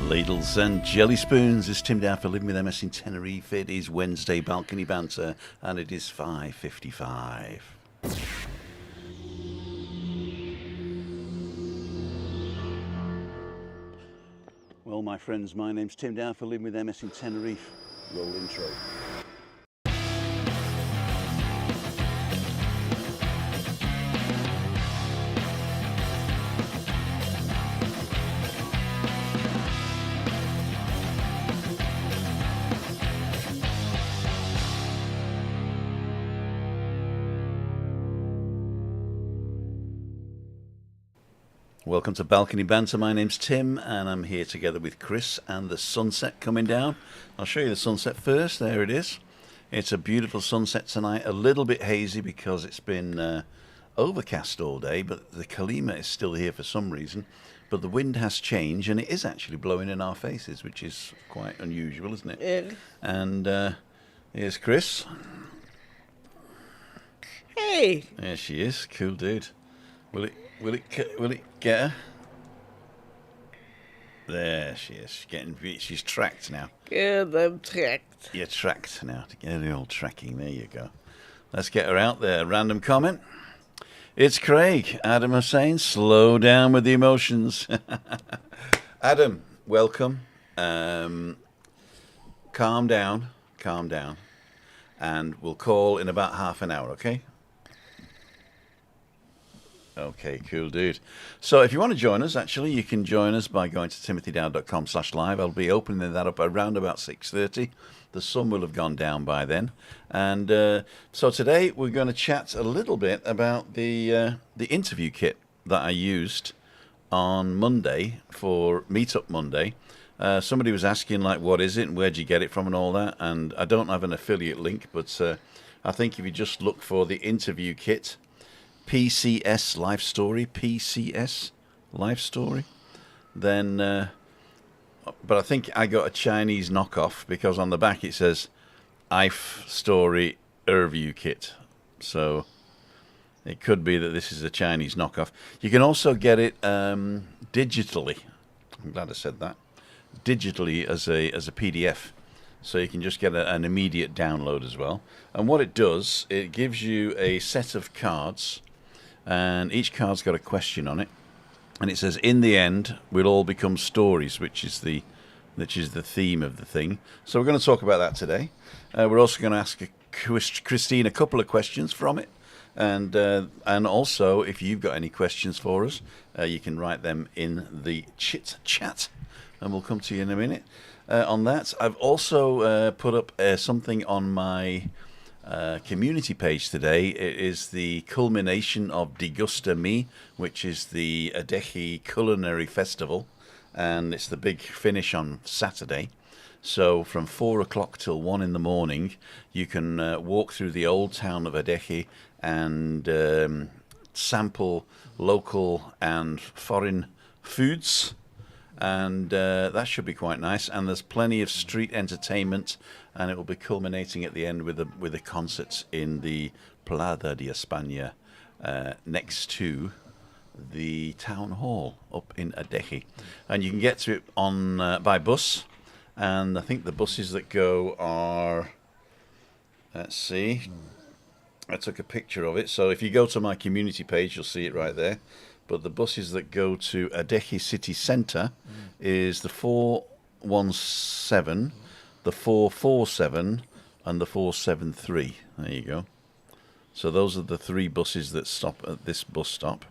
Ladles and jelly spoons. It's Tim down for Living with MS in Tenerife. It is Wednesday balcony banter, and it is 5:55. Well, my friends, my name's Tim down for Living with MS in Tenerife. Roll intro. Welcome to Balcony Banter. My name's Tim, and I'm here together with Chris and the sunset coming down. I'll show you the sunset first. There it is. It's a beautiful sunset tonight. A little bit hazy because it's been overcast all day, but the Kalima is still here for some reason. But the wind has changed, and it is actually blowing in our faces, which is quite unusual, isn't it? Yeah. And here's Chris. Hey. There she is. Cool dude. Will it get her? There she is. She's tracked now. Good, I'm tracked. You're tracked now. To get the old tracking. There you go. Let's get her out there. Random comment. It's Craig. Adam Hussein. Slow down with the emotions. Adam, welcome. Calm down. Calm down. And we'll call in about half an hour, okay? Okay, cool, dude. So if you want to join us, actually, you can join us by going to timothydow.com/live. I'll be opening that up around about 6:30. The sun will have gone down by then. And so today we're going to chat a little bit about the interview kit that I used on Monday for Meetup Monday. Somebody was asking, like, what is it and where'd you get it from and all that. And I don't have an affiliate link, but I think if you just look for the interview kit, PCS Life Story, PCS Life Story, then, but I think I got a Chinese knockoff because on the back it says Life Story Review Kit. So it could be that this is a Chinese knockoff. You can also get it digitally. I'm glad I said that. Digitally as a PDF. So you can just get an immediate download as well. And what it does, it gives you a set of cards. And each card's got a question on it, and it says, "In the end, we'll all become stories," which is the theme of the thing. So we're going to talk about that today. We're also going to ask Christine a couple of questions from it, and also if you've got any questions for us, you can write them in the chit chat, and we'll come to you in a minute on that. I've also put up something on my community page today. It is the culmination of Degusta Me, which is the Adeje Culinary Festival, and it's the big finish on Saturday. So from 4 o'clock till 1 in the morning, you can walk through the old town of Adeje and sample local and foreign foods. And that should be quite nice. And there's plenty of street entertainment, and it will be culminating at the end with a concert in the Plaza de España next to the town hall up in Adeje. And you can get to it on by bus, and I think the buses that go are, let's see, I took a picture of it. So if you go to my community page, you'll see it right there. But the buses that go to Adeje City Centre is the 417, the 447, and the 473. There you go. So those are the three buses that stop at this bus stop.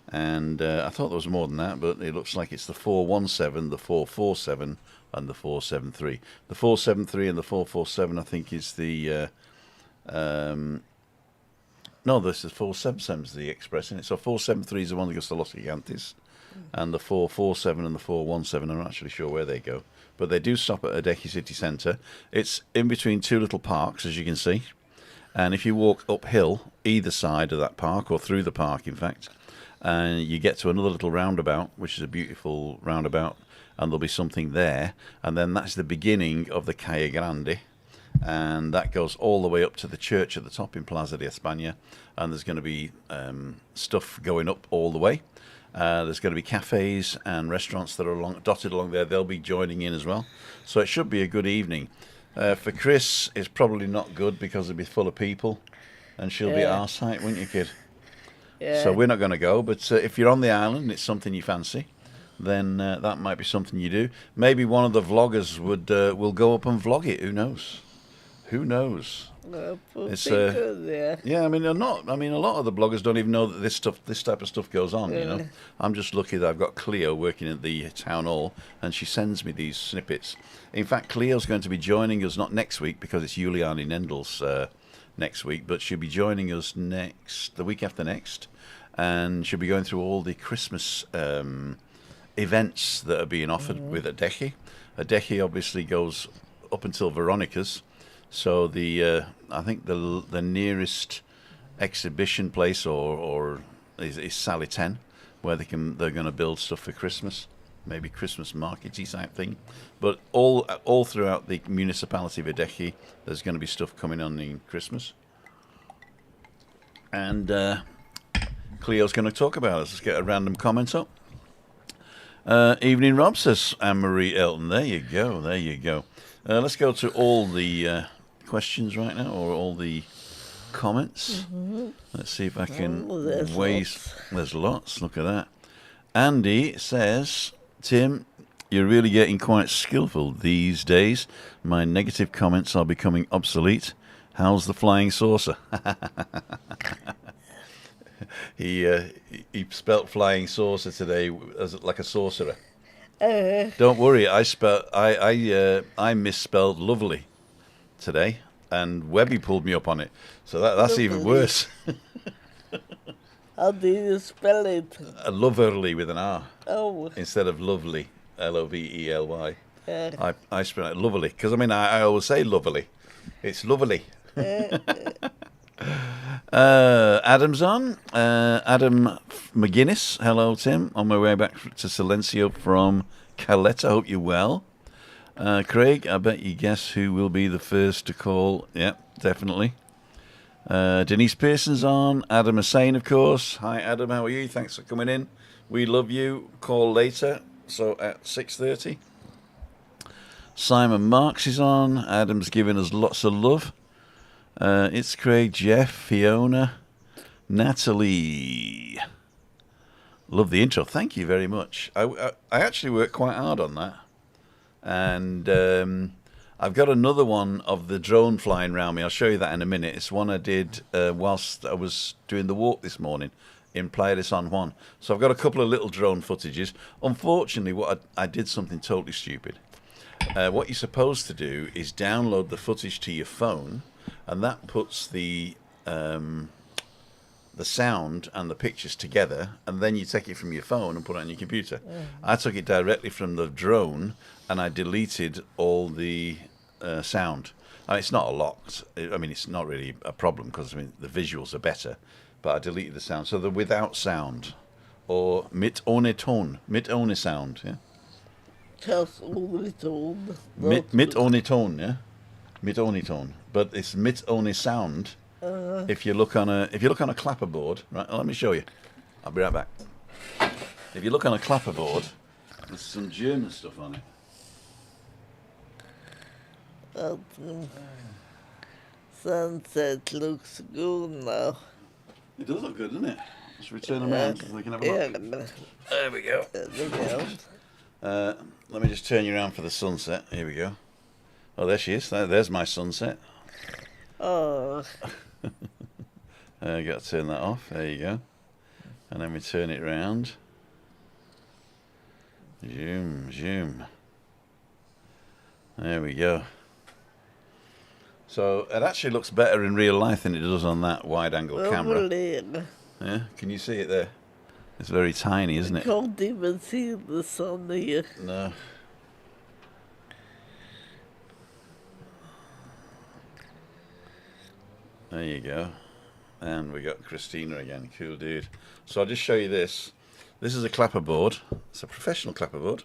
And I thought there was more than that, but it looks like it's the 417, the 447, and the 473. The 473 and the 447, I think, is the... No, this is 477 is the express, isn't it? So 473 is the one that goes to Los Gigantes, and the 447 and the 417, I'm not actually sure where they go. But they do stop at Adeje City Centre. It's in between two little parks, as you can see. And if you walk uphill, either side of that park, or through the park, in fact, and you get to another little roundabout, which is a beautiful roundabout, and there'll be something there. And then that's the beginning of the Calle Grande. And that goes all the way up to the church at the top in Plaza de España, and there's going to be stuff going up all the way. There's going to be cafes and restaurants that are dotted along there. They'll be joining in as well. So it should be a good evening. For Chris, it's probably not good because it'll be full of people. And she'll be at our site, wouldn't you, kid? Yeah. So we're not going to go. But if you're on the island and it's something you fancy, then that might be something you do. Maybe one of the vloggers will go up and vlog it. Who knows? Who knows? It's yeah. I mean, a lot of the bloggers don't even know that this type of stuff goes on. You know, I'm just lucky that I've got Cleo working at the town hall, and she sends me these snippets. In fact, Cleo's going to be joining us not next week because it's Juliane Nendel's next week, but she'll be joining us the week after next, and she'll be going through all the Christmas events that are being offered with Adeje. Adeje obviously goes up until Veronica's. So I think the nearest exhibition place is Sally 10, where they're going to build stuff for Christmas, maybe Christmas markety type thing. But all throughout the municipality of Adeje, there's going to be stuff coming on in Christmas. And Cleo's going to talk about it. Let's get a random comment up. Evening, Rob, says Anne-Marie Elton. There you go. There you go. Let's go to all the questions right now, or all the comments. Let's see if I can There's lots. Look at that. Andy says, Tim, you're really getting quite skillful these days. My negative comments are becoming obsolete. How's the flying saucer? He spelt flying saucer today as like a sorcerer. Don't worry, I misspelled lovely today, and Webby pulled me up on it. So that's even worse. How do you spell it? Loverly with an R. Oh. Instead of lovely, Lovely. I spell it lovely because I always say lovely. It's lovely. Adam's on. Adam McGuinness. Hello, Tim. On my way back to Silencio from Caletta. Hope you're well. Craig, I bet you guess who will be the first to call. Yeah, definitely. Denise Pearson's on. Adam Hussain, of course. Hi, Adam. How are you? Thanks for coming in. We love you. Call later. So at 6:30. Simon Marks is on. Adam's giving us lots of love. It's Craig, Jeff, Fiona, Natalie. Love the intro. Thank you very much. I actually worked quite hard on that. And I've got another one of the drone flying around me. I'll show you that in a minute. It's one I did whilst I was doing the walk this morning in Playa de San Juan. So I've got a couple of little drone footages. Unfortunately, I did something totally stupid. What you're supposed to do is download the footage to your phone, and that puts the sound and the pictures together, and then you take it from your phone and put it on your computer. I took it directly from the drone, and I deleted all the sound. It's not a lot. It's not really a problem because the visuals are better, but I deleted the sound. So the without sound, or mit ohne Ton, mit ohne sound, yeah. Just only tone. Mit ohne Ton, yeah. Mit ohne Ton, but it's mit ohne sound. If you look on a clapperboard, right? Let me show you. I'll be right back. If you look on a clapperboard, there's some German stuff on it. Sunset looks good now. It does look good, doesn't it? Let's return them around so we can have a look. There we go. Let me just turn you around for the sunset. Here we go. Oh, there she is. There's my sunset. Oh. Got to turn that off. There you go. And then we turn it round. Zoom. There we go. So it actually looks better in real life than it does on that wide-angle camera. Yeah, can you see it there? It's very tiny, isn't it? I can't even see the sun here. No. There you go. And we got Christina again. Cool dude. So I'll just show you this. This is a clapperboard. It's a professional clapperboard.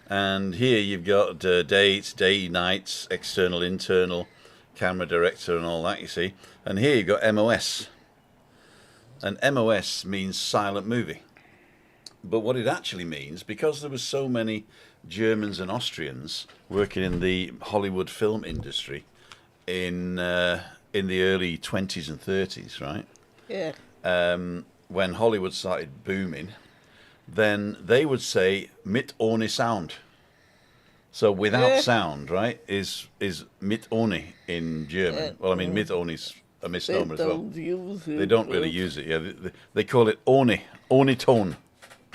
And here you've got dates, day, nights, external, internal, camera director and all that, you see. And here you've got MOS. And MOS means silent movie. But what it actually means, because there was so many Germans and Austrians working in the Hollywood film industry in the early 20s and 30s, right? Yeah. When Hollywood started booming, then they would say mit ohne Sound. So without sound, right, is mit ohne in German. Well, I mean, mit ohne is a They misnomer as well. don't use it. They don't really use it. Yeah, they call it ohne tone.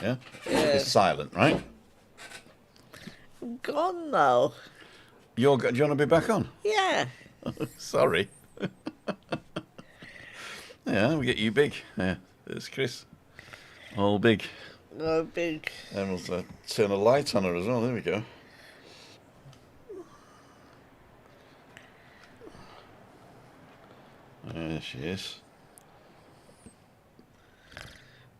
Yeah, it's silent, right? I'm gone now. Do you want to be back on? Yeah. Sorry. Yeah, we get you big. Yeah, there's Chris. All big. No big. And we'll turn a light on her as well. There we go. There she is.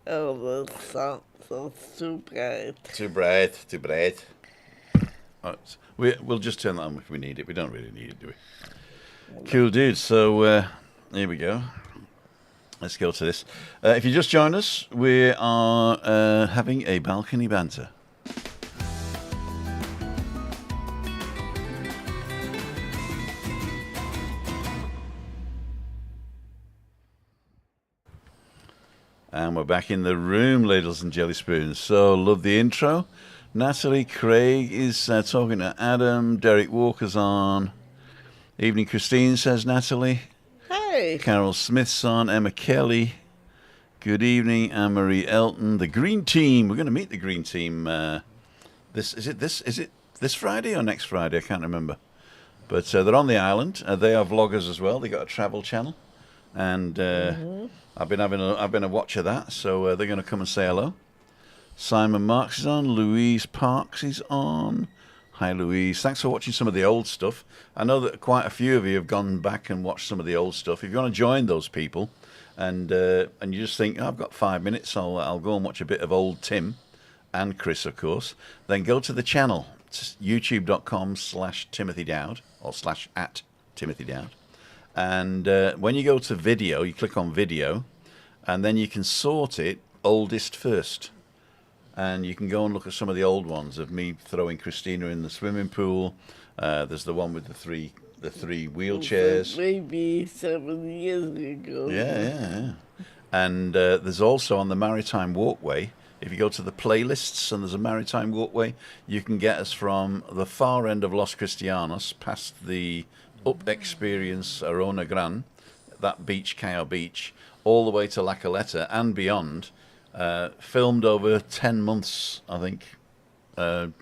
Oh, that's too bright. Too bright, too bright. Oh, we'll just turn that on if we need it. We don't really need it, do we? Cool, dude. So here we go. Let's go to this. If you just joined us, we are having a balcony banter. And we're back in the room, ladles and jelly spoons. So, love the intro. Natalie Craig is talking to Adam. Derek Walker's on. Evening, Christine, says Natalie. Hey. Carol Smith's on. Emma Kelly. Good evening, Anne-Marie Elton. The Green Team. We're going to meet the Green Team. Is it this Friday or next Friday? I can't remember. But they're on the island. They are vloggers as well. They got a travel channel, and I've been a watch of that. So they're going to come and say hello. Simon Marks is on. Louise Parks is on. Hi, Louise. Thanks for watching some of the old stuff. I know that quite a few of you have gone back and watched some of the old stuff. If you want to join those people, and you just think, oh, I've got 5 minutes, I'll go and watch a bit of old Tim and Chris, of course, then go to the channel, youtube.com/Timothy Dowd or /@Timothy Dowd. And when you go to video, you click on video, and then you can sort it oldest first. And you can go and look at some of the old ones of me throwing Christina in the swimming pool. There's the one with the three wheelchairs. Maybe 7 years ago. Yeah. And there's also on the Maritime Walkway, if you go to the playlists and there's a Maritime Walkway, you can get us from the far end of Los Cristianos past the Up Experience Arona Gran, that beach, Callao Beach, all the way to La Caleta and beyond. Filmed over 10 months, I think, 4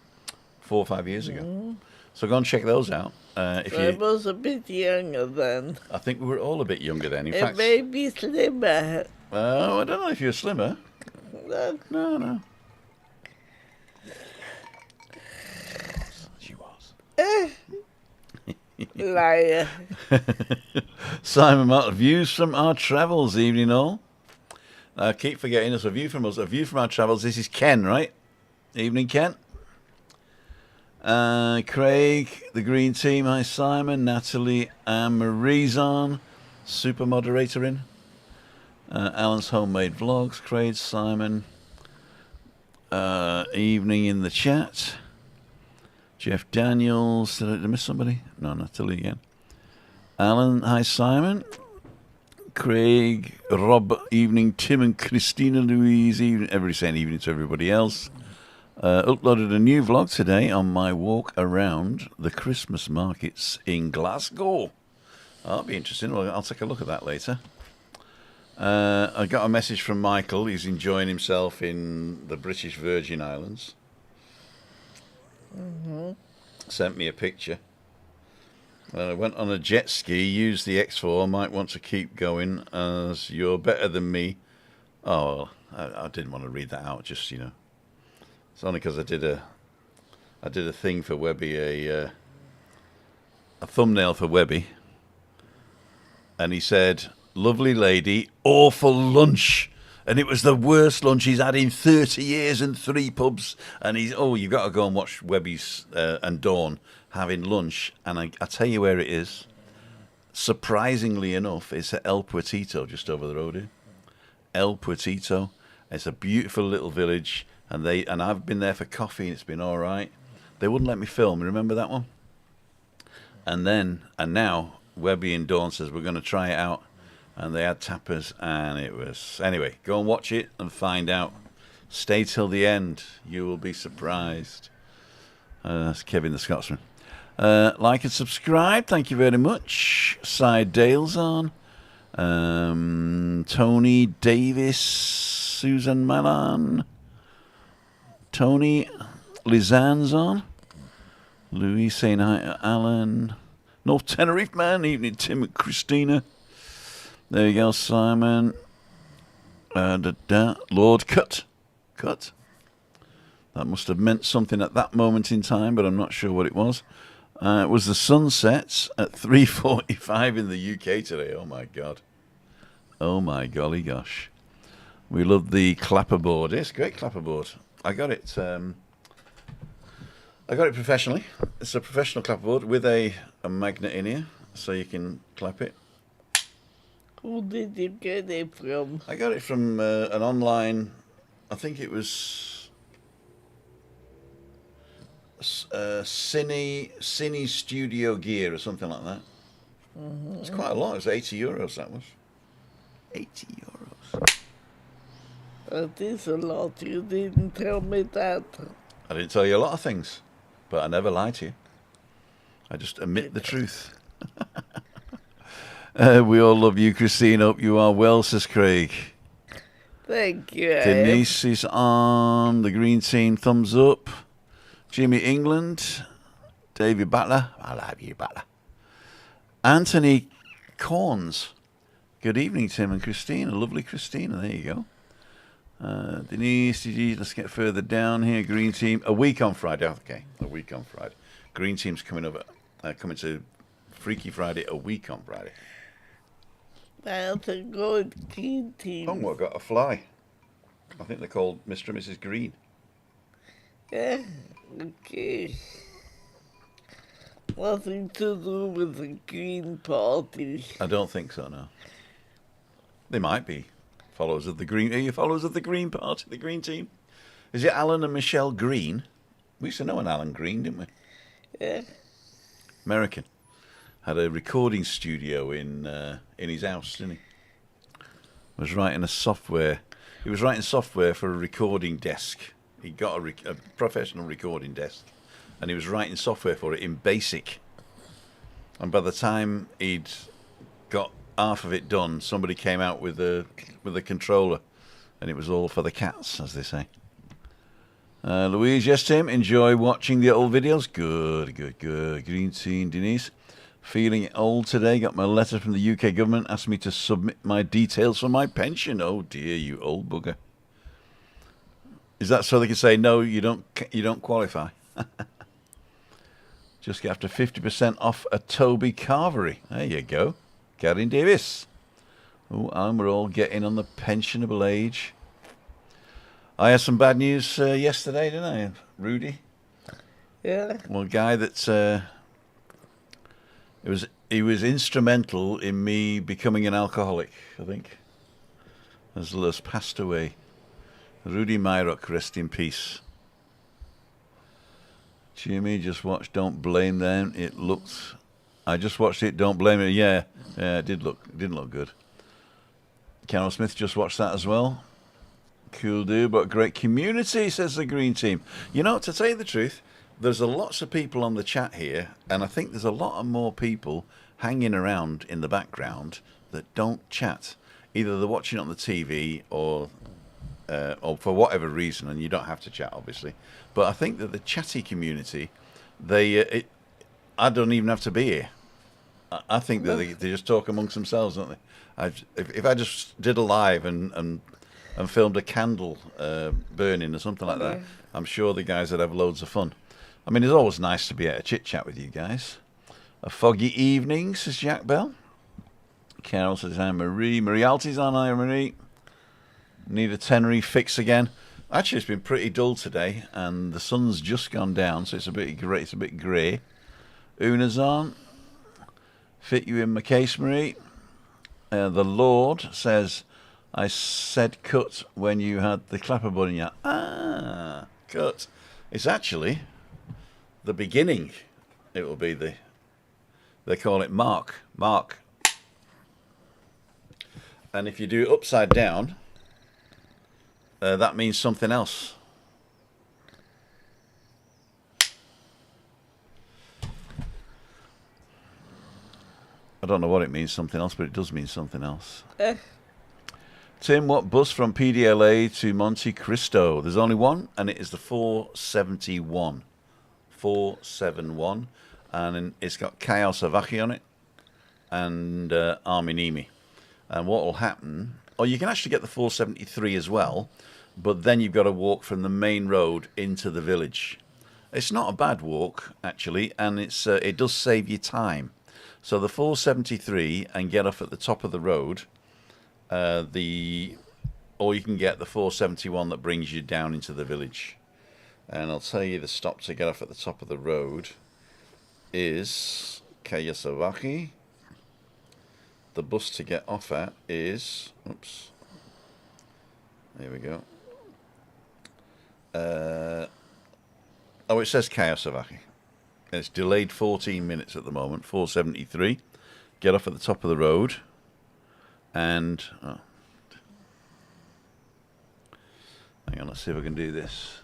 or 5 years ago. So go and check those out. I was a bit younger then. I think we were all a bit younger then. In It fact, may be slimmer. I don't know if you're slimmer. No. She was. Liar. Simon Martin, views from our travels, evening all. I keep forgetting us. A view from our travels. This is Ken, right? Evening, Ken. Craig, the Green Team. Hi, Simon. Natalie, Marie's on. Super moderator in. Alan's Homemade Vlogs. Craig, Simon. Evening in the chat. Jeff Daniels. Did I miss somebody? No, Natalie again. Alan, hi, Simon. Craig, Rob, evening, Tim and Christina Louise, evening, everybody saying evening to everybody else. Uploaded a new vlog today on my walk around the Christmas markets in Glasgow. That'll be interesting. Well, I'll take a look at that later. I got a message from Michael. He's enjoying himself in the British Virgin Islands. Sent me a picture. I went on a jet ski, used the X4, might want to keep going as you're better than me. Oh, I didn't want to read that out, just, It's only because I did a thing for WEBBY, a thumbnail for WEBBY. And he said, lovely lady, awful lunch. And it was the worst lunch he's had in 30 years and 3 pubs. And you've got to go and watch WEBBY's and Dawn having lunch. And I tell you where it is. Surprisingly enough, it's at El Puertito, just over the road here. El Puertito. It's a beautiful little village. and I've been there for coffee, and it's been all right. They wouldn't let me film. Remember that one? And now Webby and Dawn says we're going to try it out, and they had tapas, and it was anyway. Go and watch it and find out. Stay till the end. You will be surprised. That's Kevin the Scotsman. Like and subscribe. Thank you very much. Side Dale's on. Tony Davis, Susan Milan, Tony Lizanne's on. Louis saying hi to Alan. North Tenerife man. Evening Tim and Christina. There you go, Simon. Lord Cut. That must have meant something at that moment in time, but I'm not sure what it was. It was the sunsets at 3:45 in the UK today. Oh my God. Oh my golly gosh. We love the clapperboard. It's a great clapperboard. I got it professionally. It's a professional clapperboard with a magnet in here, so you can clap it. Who did you get it from? I got it from an online, I think it was Cine Studio Gear or something like that. Mm-hmm. It's quite a lot. It was €80, that was. €80. That is a lot. You didn't tell me that. I didn't tell you a lot of things, but I never lie to you. I just admit the truth. We all love you, Christine. Hope you are well, says Craig. Thank you. Denise is on. The green team, thumbs up. Jimmy England. David Butler. I love you, Butler. Anthony Corns. Good evening, Tim and Christina. Lovely Christina. There you go. Denise, let's get further down here. Green team. A week on Friday. Okay, a week on Friday. Green team's coming over. Coming to Freaky Friday a week on Friday. That's a good green team. Oh, what, got a fly. I think they're called Mr. and Mrs. Green. Yeah, okay. Nothing to do with the Green Party. I don't think so, no. They might be followers of the Green. Are you followers of the Green Party, the Green Team? Is it Alan and Michelle Green? We used to know an Alan Green, didn't we? Yeah. American. Had a recording studio in his house, didn't he? Was writing a software. He was writing software for a recording desk. He got a professional recording desk, and he was writing software for it in BASIC. And by the time he'd got half of it done, somebody came out with a controller, and it was all for the cats, as they say. Louise, yes, Tim, enjoy watching the old videos. Good. Green Team, Denise. Feeling old today. Got my letter from the UK government. Asked me to submit my details for my pension. Oh dear, you old bugger. Is that so they can say no? You don't qualify. Just get after 50% off a Toby Carvery. There you go, Gavin Davis. Oh, and we're all getting on the pensionable age. I had some bad news yesterday, didn't I, Rudy? Yeah. Well, a guy that he was instrumental in me becoming an alcoholic, I think. Has passed away. Rudy Myrock, rest in peace. Jimmy, just watched Don't Blame Them. I just watched it, Don't Blame It. Yeah, it didn't look good. Carol Smith just watched that as well. Cool dude, but great community, says the Green Team. You know, to tell you the truth, there's lots of people on the chat here, and I think there's a lot of more people hanging around in the background that don't chat. Either they're watching on the TV or for whatever reason, and you don't have to chat, obviously. But I think that the chatty community, I don't even have to be here. I think that they just talk amongst themselves, don't they? If I just did a live and filmed a candle burning or something like that, I'm sure the guys would have loads of fun. I mean, it's always nice to be able to chit-chat with you guys. A foggy evening, says Jack Bell. Carol says, hi, Marie. Marie Alti's on, hi, Marie. Need a Tenerife fix again. Actually, it's been pretty dull today, and the sun's just gone down, so it's a bit grey. It's a bit grey. Una's on. Fit you in my case, Marie. The Lord says, I said cut when you had the clapper button. Yeah, cut. It's actually the beginning. It will be they call it mark. And if you do it upside down, that means something else. I don't know what it means, something else, but it does mean something else. Tim, what bus from PDLA to Monte Cristo? There's only one, and it is the 471. 471. And it's got Caio Savacchi on it and Arminimi. And what will happen... Oh, you can actually get the 473 as well, but then you've got to walk from the main road into the village. It's not a bad walk, actually, and it does save you time. So the 473 and get off at the top of the road, or you can get the 471 that brings you down into the village. And I'll tell you the stop to get off at the top of the road is Caio Savacchi. The bus to get off at is, oops, there we go. It says Caio Savacchi. It's delayed 14 minutes at the moment, 473. Get off at the top of the road. And, hang on, let's see if I can do this.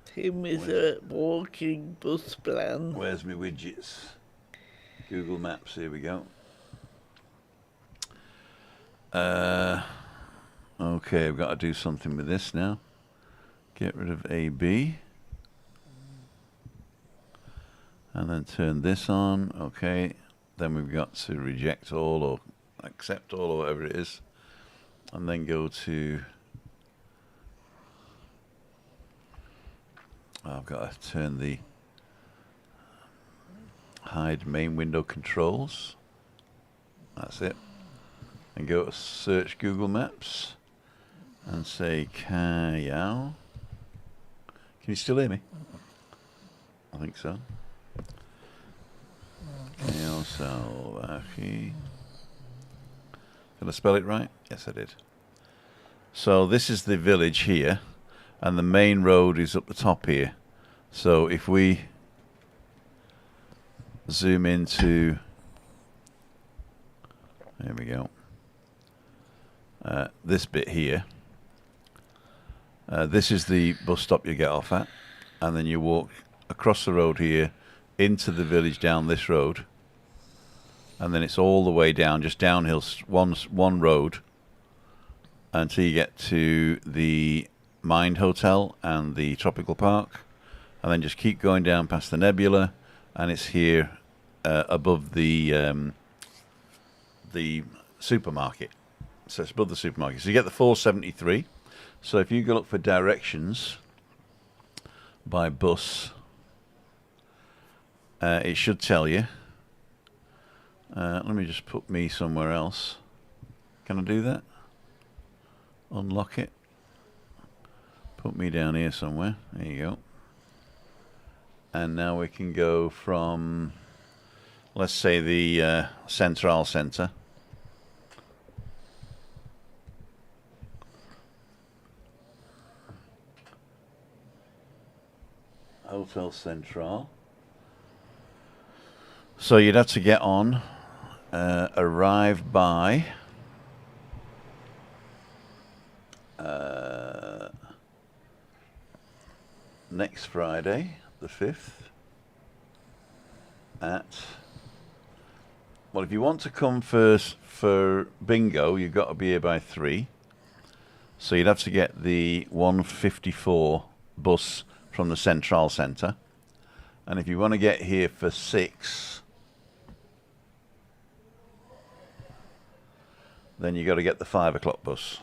Tim is a walking bus plan. Where's my widgets? Google Maps, here we go. Okay, I've got to do something with this now. Get rid of AB. And then turn this on. Okay. Then we've got to reject all or accept all or whatever it is. And then go to... I've got to turn the hide main window controls. That's it. And go to search Google Maps and say Caio. Can you still hear me? I think so. Caio Savacchi. Did I spell it right? Yes, I did. So this is the village here, and the main road is up the top here. So if we zoom into, there we go, this bit here, this is the bus stop you get off at, and then you walk across the road here into the village down this road, and then it's all the way down, just downhill, one road, until you get to the Mind Hotel and the Tropical Park, and then just keep going down past the Nebula, and it's here above the supermarket. So it's above the supermarket. So you get the 473. So if you go look for directions by bus, it should tell you. Let me just put me somewhere else. Can I do that? Unlock it. Put me down here somewhere. There you go. And now we can go from, let's say, the Central Centre. Hotel Central. So you'd have to get on, arrive by next Friday, the 5th, at, well, if you want to come first for bingo, you've got to be here by 3. So you'd have to get the 154 bus from the Central Centre. And if you want to get here for 6, then you got to get the 5 o'clock bus.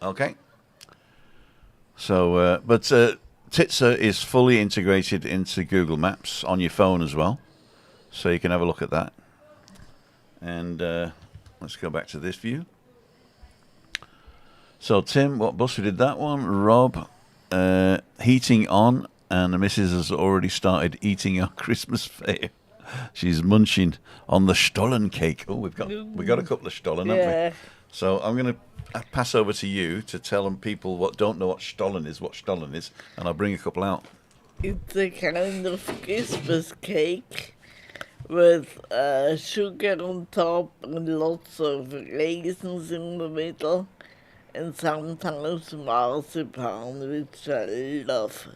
Okay. So, but Titsa is fully integrated into Google Maps on your phone as well, so you can have a look at that. And let's go back to this view. So, Tim, what bus? We did that one. Rob, heating on, and the missus has already started eating our Christmas fare. She's munching on the Stollen cake. Oh, we got a couple of Stollen, haven't we? So I'm going to pass over to you to tell them people what don't know what Stollen is, and I'll bring a couple out. It's a kind of Christmas cake with sugar on top and lots of raisins in the middle, and sometimes marzipan, which I love.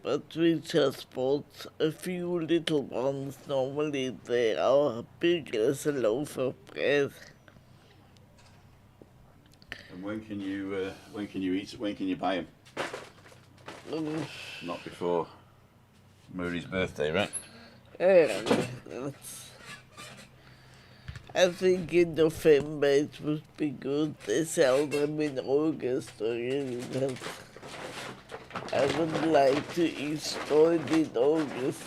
But we just bought a few little ones. Normally they are big as a loaf of bread. And when can you eat it? When can you buy them? Not before Murray's birthday, right? I think in November it would be good. They sell them in August already, but I would like to eat Stollen in August.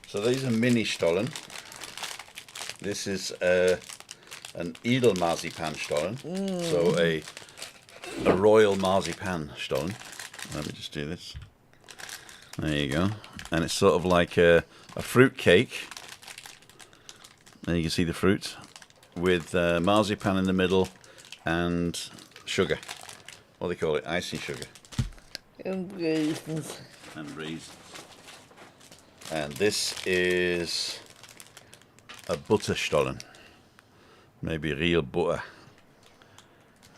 So these are mini Stollen. This is an Edel Marzipan Stollen. So a royal marzipan Stollen. Let me just do this. There you go. And it's sort of like a fruit cake. There you can see the fruit with marzipan in the middle and sugar. What do they call it? Icing sugar. And raisins. And raisins. And this is a butter Stollen. Maybe real butter.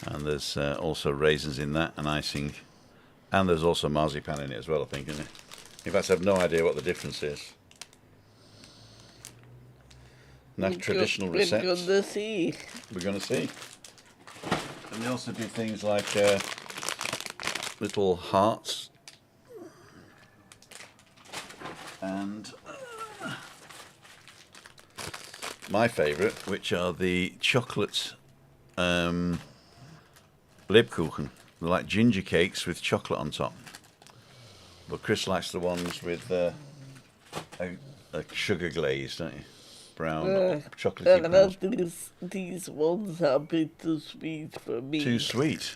And there's also raisins in that and icing. And there's also marzipan in it as well, I think, isn't it? In fact, I have no idea what the difference is. Not traditional recepts. We're going to see. We're going to see. And they also do things like little hearts. And my favourite, which are the chocolate Lebkuchen. They're like ginger cakes with chocolate on top. But Chris likes the ones with a sugar glaze, don't you? Brown, chocolatey brown. These ones are a bit too sweet for me. Too sweet?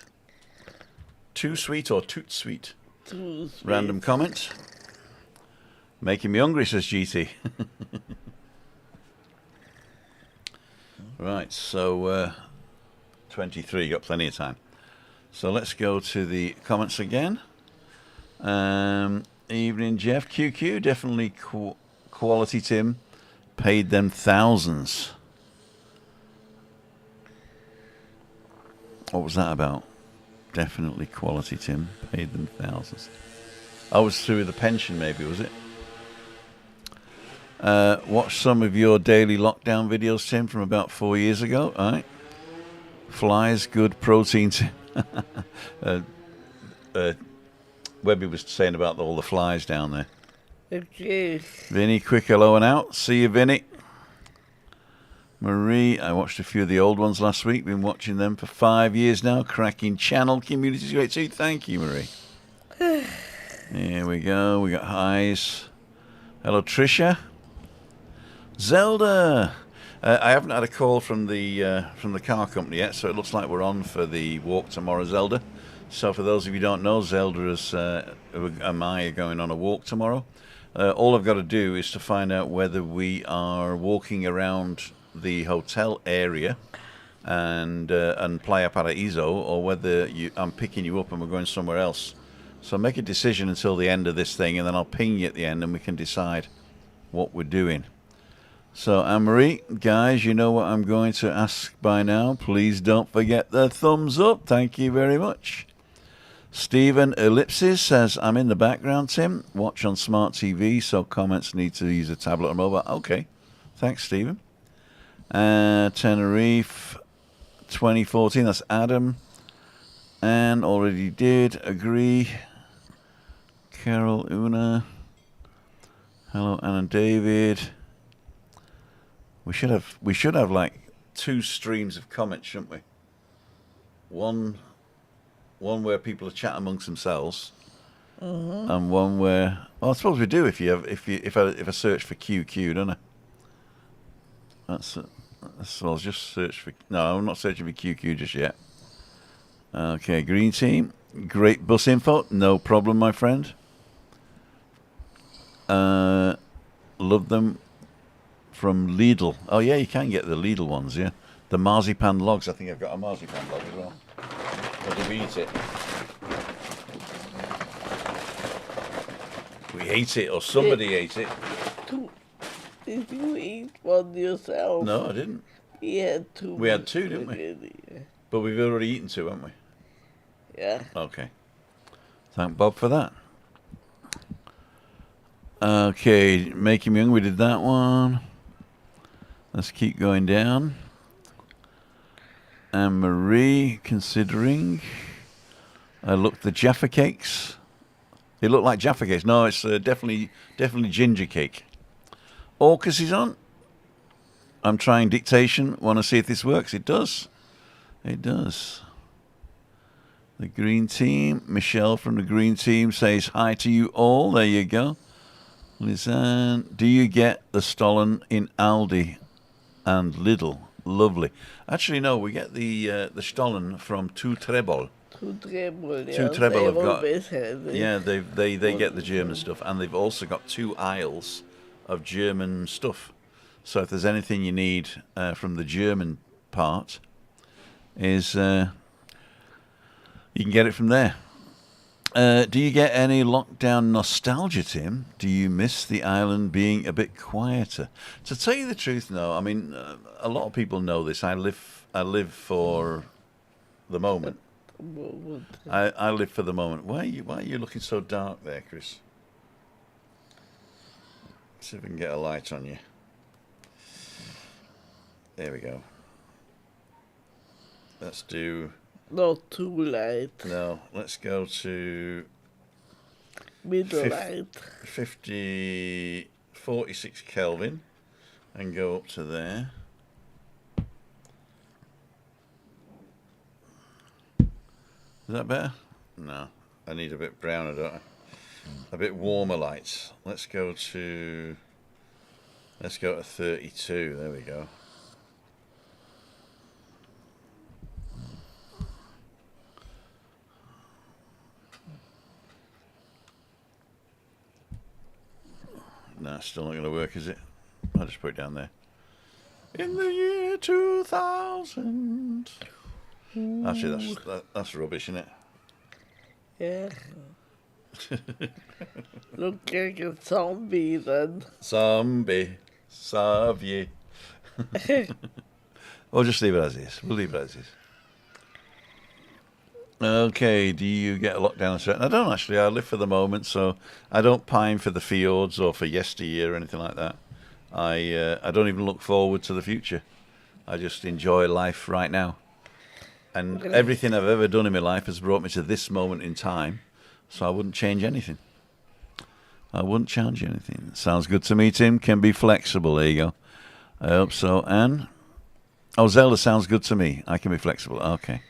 Too sweet or toot sweet? Too sweet. Random comment. Making me hungry, says GT. Right, so 23, you got plenty of time. So let's go to the comments again. Evening, Jeff. QQ, definitely quality, Tim. Paid them thousands. What was that about? Definitely quality, Tim. Paid them thousands. I was through the pension, maybe, was it? Watch some of your daily lockdown videos, Tim, from about 4 years ago. All right. Flies, good protein, Tim. Webby was saying about all the flies down there. Okay. Vinny, quick hello and out. See you, Vinny. Marie, I watched a few of the old ones last week. Been watching them for 5 years now. Cracking channel. Community's great too. Thank you, Marie. Here we go. We got highs. Hello, Tricia. Zelda. I haven't had a call from the car company yet, so it looks like we're on for the walk tomorrow, Zelda. So for those of you who don't know, Zelda and I are going on a walk tomorrow. All I've got to do is to find out whether we are walking around the hotel area and Playa Paraíso, or whether I'm picking you up and we're going somewhere else. So make a decision until the end of this thing, and then I'll ping you at the end and we can decide what we're doing. So, Anne-Marie, guys, you know what I'm going to ask by now. Please don't forget the thumbs up. Thank you very much. Stephen Ellipsis says, I'm in the background, Tim. Watch on smart TV, so comments need to use a tablet or mobile. Okay. Thanks, Stephen. Tenerife 2014, that's Adam. And already did. Agree. Carol, Una. Hello, Anna and David. We should have like 2 streams of comments, shouldn't we? One where people are chatting amongst themselves, and one where, well, I suppose we do if I search for QQ, don't I? So I'll just search for. No, I'm not searching for QQ just yet. Okay, green team, great bus info, no problem, my friend. Love them. From Lidl. Oh, yeah, you can get the Lidl ones, yeah. The marzipan logs. I think I've got a marzipan log as well. Or did we eat it? We ate it, or somebody ate it. Did you eat one yourself? No, I didn't. We had two. We had two, didn't we? Yeah. But we've already eaten two, haven't we? Yeah. Okay. Thank Bob for that. Okay, Make Him Young, we did that one. Let's keep going down. And Marie, considering. The Jaffa cakes. They look like Jaffa cakes. No, it's definitely ginger cake. Orcus is on. I'm trying dictation. Want to see if this works. It does. It does. The green team. Michelle from the green team says hi to you all. There you go. Listen, do you get the Stollen in Aldi and Lidl? Lovely. Actually, no, we get the Stollen from Two Trebol. Two Trebol, yeah. Two Trebol have got. Always had it. Yeah, they get the German stuff, and they've also got 2 aisles of German stuff. So if there's anything you need from the German part, you can get it from there. Do you get any lockdown nostalgia, Tim? Do you miss the island being a bit quieter? To tell you the truth, no. I mean, a lot of people know this. I live for the moment. I live for the moment. Why are you looking so dark there, Chris? See if we can get a light on you. There we go. Let's do... Not too light. No, let's go to... Middle light. 46 Kelvin and go up to there. Is that better? No, I need a bit browner, don't I? A bit warmer lights. Let's go to 32. There we go. No, still not going to work, is it? I'll just put it down there. In the year 2000. Actually, that's rubbish, isn't it? Yeah. Look like a zombie then. Zombie. Savvy. Or just leave it as is. We'll leave it as is. Okay, do you get a lockdown? I don't actually. I live for the moment, so I don't pine for the fjords or for yesteryear or anything like that. I don't even look forward to the future. I just enjoy life right now. And everything I've ever done in my life has brought me to this moment in time, so I wouldn't change anything. I wouldn't change anything. Sounds good to me, Tim. Can be flexible. There you go. I hope so. And Zelda sounds good to me. I can be flexible. Okay.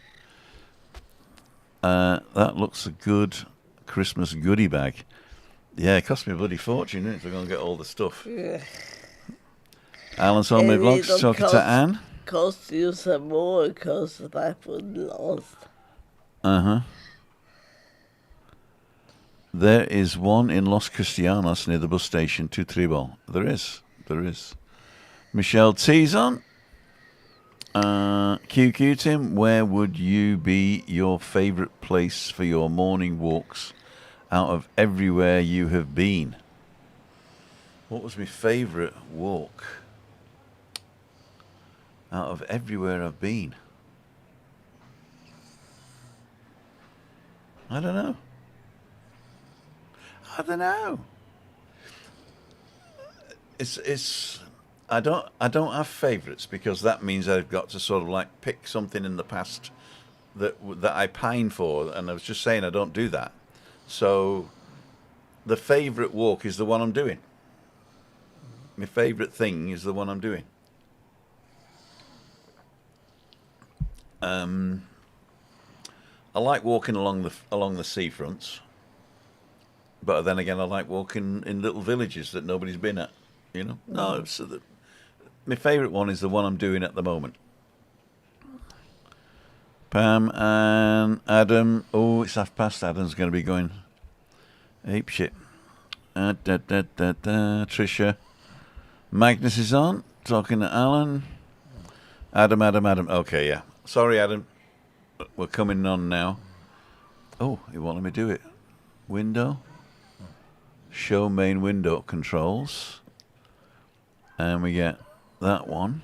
That looks a good Christmas goodie bag. Yeah, it cost me a bloody fortune, didn't it? We're going to get all the stuff. Yeah. Alan's on my vlogs talking to Anne. Cost you some more because that one lost. Uh-huh. There is one in Los Cristianos near the bus station, to Tribal. There is. Michelle T's on. QQ Tim, where would you be your favourite place for your morning walks out of everywhere you have been? What was my favourite walk out of everywhere I've been? I don't know. It's I don't have favourites because that means I've got to sort of like pick something in the past that I pine for, and I was just saying I don't do that. So the favourite walk is the one I'm doing. My favourite thing is the one I'm doing. I like walking along the seafronts, but then again I like walking in little villages that nobody's been at. You know, no. So my favourite one is the one I'm doing at the moment. Pam and Adam. Oh, it's past. Adam's going to be going ape shit. Trisha. Magnus is on, talking to Alan. Adam. Okay, yeah. Sorry, Adam. We're coming on now. Oh, he won't let me do it. Window. Show main window controls. And we get that one.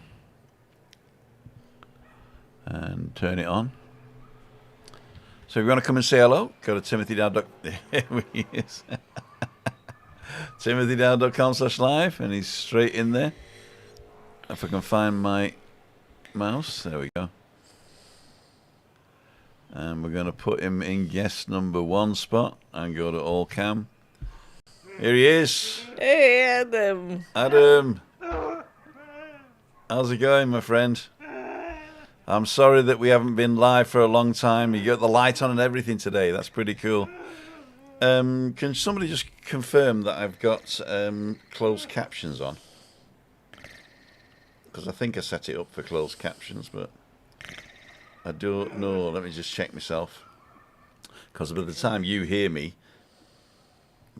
And turn it on. So if you want to come and say hello, go to timothydow.com. There he is. timothydow.com/live, and he's straight in there. If I can find my mouse, there we go. And we're going to put him in guest number 1 spot and go to all cam. Here he is. Hey, Adam. Adam. How's it going, my friend? I'm sorry that we haven't been live for a long time. You got the light on and everything today. That's pretty cool. Can somebody just confirm that I've got closed captions on? Because I think I set it up for closed captions, but I don't know. Let me just check myself. Because by the time you hear me,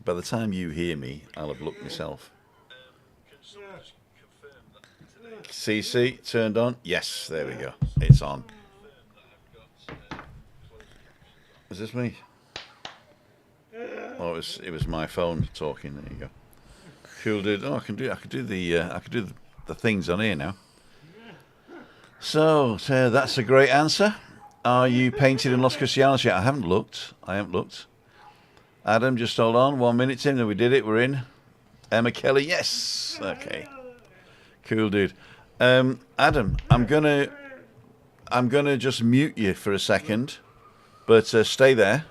I'll have looked myself. CC turned on. Yes, there we go. It's on. Is this me? Oh, it was my phone talking. There you go. Cool, dude. Oh, I can do the things on here now. So that's a great answer. Are you painted in Los Cristianos yet? I haven't looked. Adam, just hold on 1 minute, Tim. Then we did it. We're in. Emma Kelly, yes. Okay. Cool, dude. Adam, I'm gonna just mute you for a second, but stay there.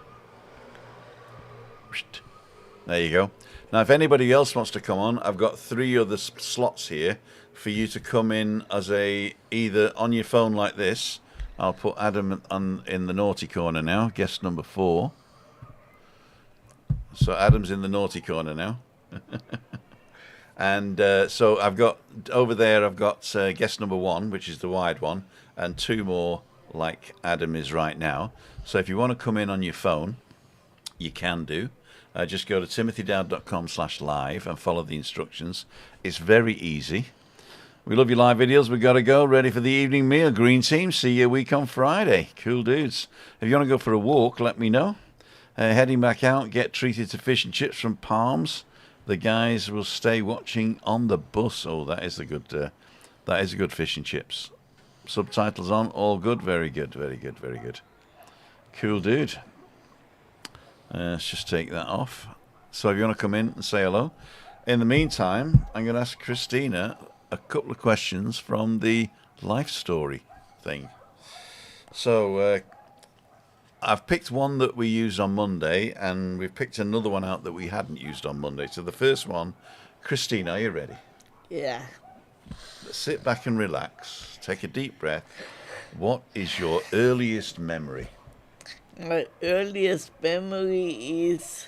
There you go. Now, if anybody else wants to come on, I've got 3 other slots here for you to come in as either on your phone like this. I'll put Adam in the naughty corner now, guest number 4. So Adam's in the naughty corner now. And so I've got over there, I've got guest number 1, which is the wide one, and 2 more like Adam is right now. So if you want to come in on your phone, you can do. Just go to timothydow.com/live and follow the instructions. It's very easy. We love your live videos. We've got to go. Ready for the evening meal. Green team, see you a week on Friday. Cool dudes. If you want to go for a walk, let me know. Heading back out, get treated to fish and chips from Palms. The guys will stay watching on the bus. Oh, that is a good fish and chips. Subtitles on, all good, very good, very good, very good. Cool, dude. Let's just take that off. So if you want to come in and say hello. In the meantime, I'm going to ask Christina a couple of questions from the life story thing. So I've picked one that we used on Monday, and we've picked another one out that we hadn't used on Monday. So the first one, Christina, are you ready? Yeah. Sit back and relax. Take a deep breath. What is your earliest memory? My earliest memory is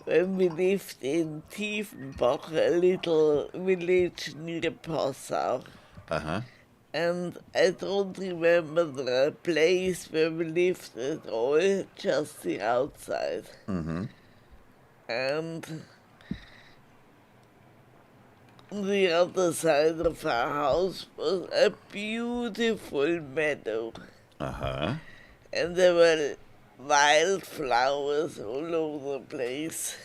when we lived in Tiefenbach, a little village near Passau. Uh-huh. And I don't remember the place where we lived at all, just the outside. Mm-hmm. And on the other side of our house was a beautiful meadow. Uh-huh. And there were wildflowers all over the place.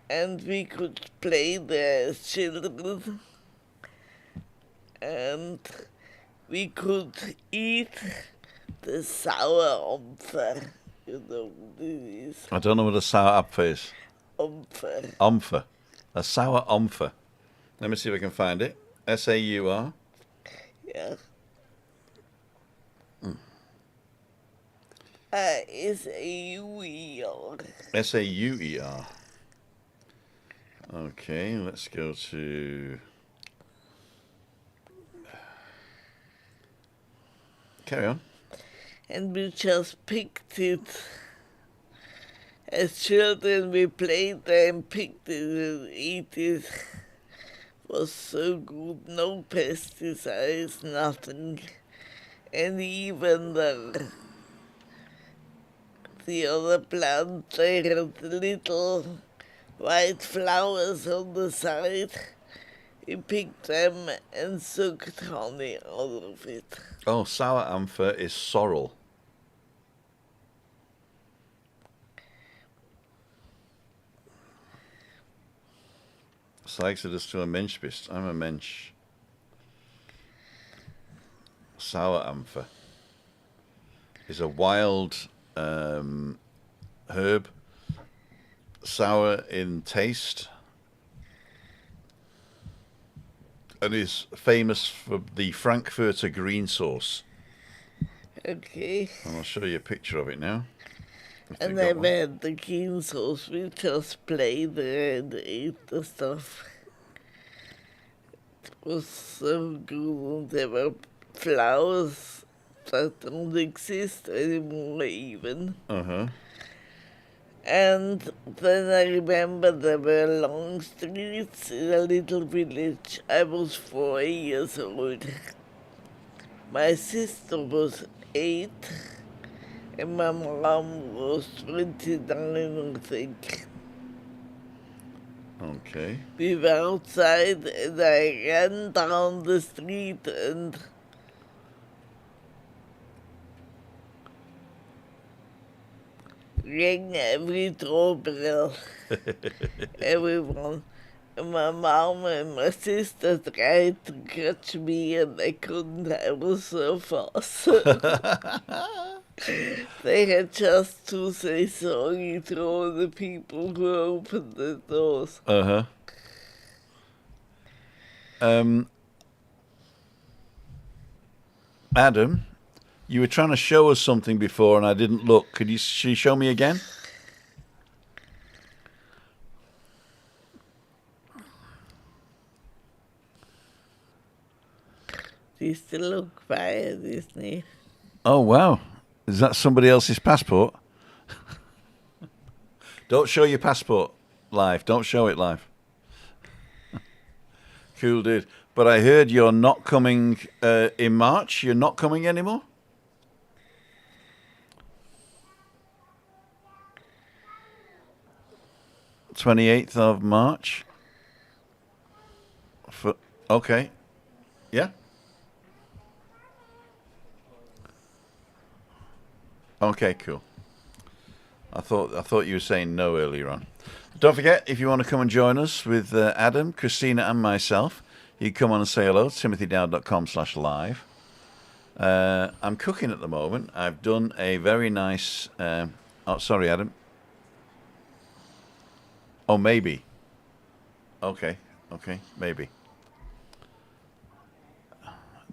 And we could play there as children. And we could eat the sour Ompfer. You know what it is? I don't know what a sour apfel is. Ompfer. Ompfer. A sour ompfer. Let me see if I can find it. S-A-U-R. Yeah. S-A-U-E-R. S-A-U-E-R. Okay, let's go to... Carry on. And we just picked it. As children, we played there and picked it and ate it. It was so good. No pesticides, nothing. And even the other plant, they had little white flowers on the side. He picked them and sucked honey out of it. Oh, sour amphor is sorrel. Zeigst du das du ein Mensch bist? I'm a Mensch. Sour amphor is a wild herb, sour in taste, and is famous for the Frankfurter green sauce. Okay. And I'll show you a picture of it now. And I've had the green sauce. We just played and ate the stuff. It was so good. And there were flowers that don't exist anymore even. Uh-huh. And then I remember there were long streets in a little village. I was 4 years old. My sister was 8, and my mom was 29, I think. Okay. We were outside, and I ran down the street and rang every doorbell. Everyone. And my mom and my sister tried to catch me, and they couldn't. I was so fast. They had just to say sorry to all the people who opened the doors. Uh-huh. Adam, you were trying to show us something before and I didn't look. Should you show me again? They still look fine, isn't he? Oh, wow. Is that somebody else's passport? Don't show your passport live. Don't show it live. Cool, dude. But I heard you're not coming in March. You're not coming anymore? '28th of March. Okay. Yeah. Okay, cool. I thought you were saying no earlier on. Don't forget, if you want to come and join us with Adam, Christina, and myself, you can come on and say hello, timothydowd.com/live. I'm cooking at the moment. I've done a very nice... oh, sorry, Adam. Oh, maybe. Okay, maybe.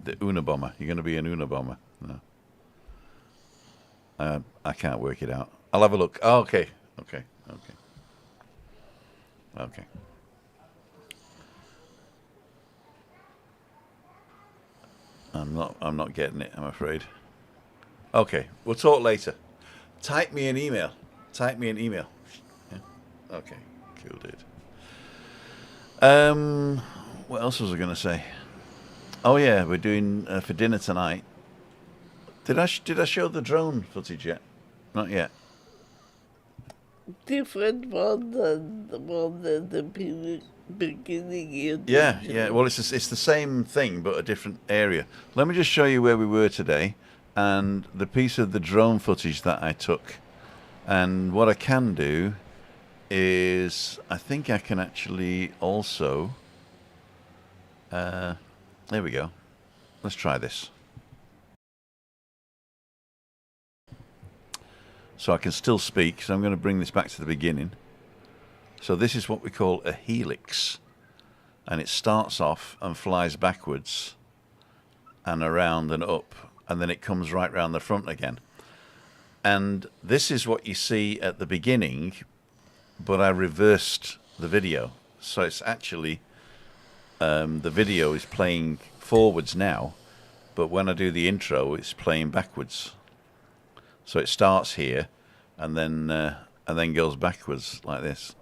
The Unabomber. You're going to be an Unabomber. No. I can't work it out. I'll have a look. Oh, okay. I'm not getting it, I'm afraid. Okay, we'll talk later. Type me an email. Yeah? Okay, cool, dude. What else was I going to say? Oh yeah, we're doing for dinner tonight. Did I show the drone footage yet? Not yet. Different one than the one at the beginning. Yeah. Well, it's the same thing, but a different area. Let me just show you where we were today and the piece of the drone footage that I took. And what I can do is, I think I can actually also... there we go. Let's try this. So I can still speak, so I'm going to bring this back to the beginning. So this is what we call a helix. And it starts off and flies backwards and around and up, and then it comes right round the front again. And this is what you see at the beginning, but I reversed the video. So it's actually, the video is playing forwards now, but when I do the intro, it's playing backwards. So it starts here, and then goes backwards like this.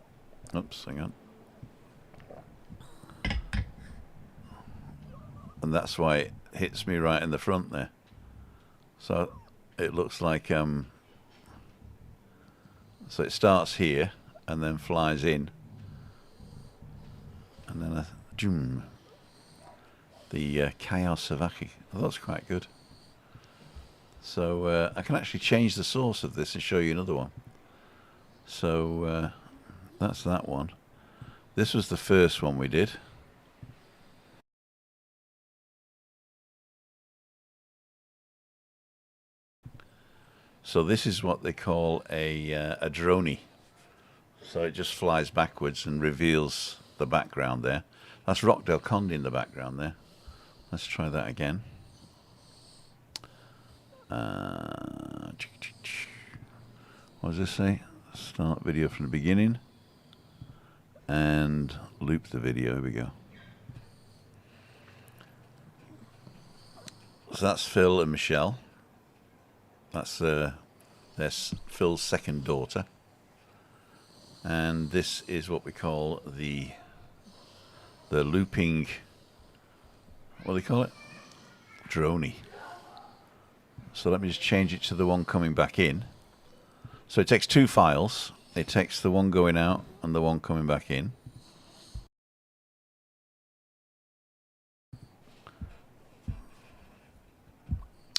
Oops, hang on. And that's why it hits me right in the front there. So it looks like so it starts here and then flies in, and then The Chaos Savaki. Oh, that's quite good. So I can actually change the source of this and show you another one. So that's that one. This was the first one we did. So this is what they call a droney. So it just flies backwards and reveals the background there. That's Rockdale Conde in the background there. Let's try that again. What does this say? Start video from the beginning. And loop the video. Here we go. So that's Phil and Michelle. That's Phil's second daughter. And this is what we call the looping, what do they call it? Droney. So let me just change it to the one coming back in. So it takes two files. It takes the one going out and the one coming back in.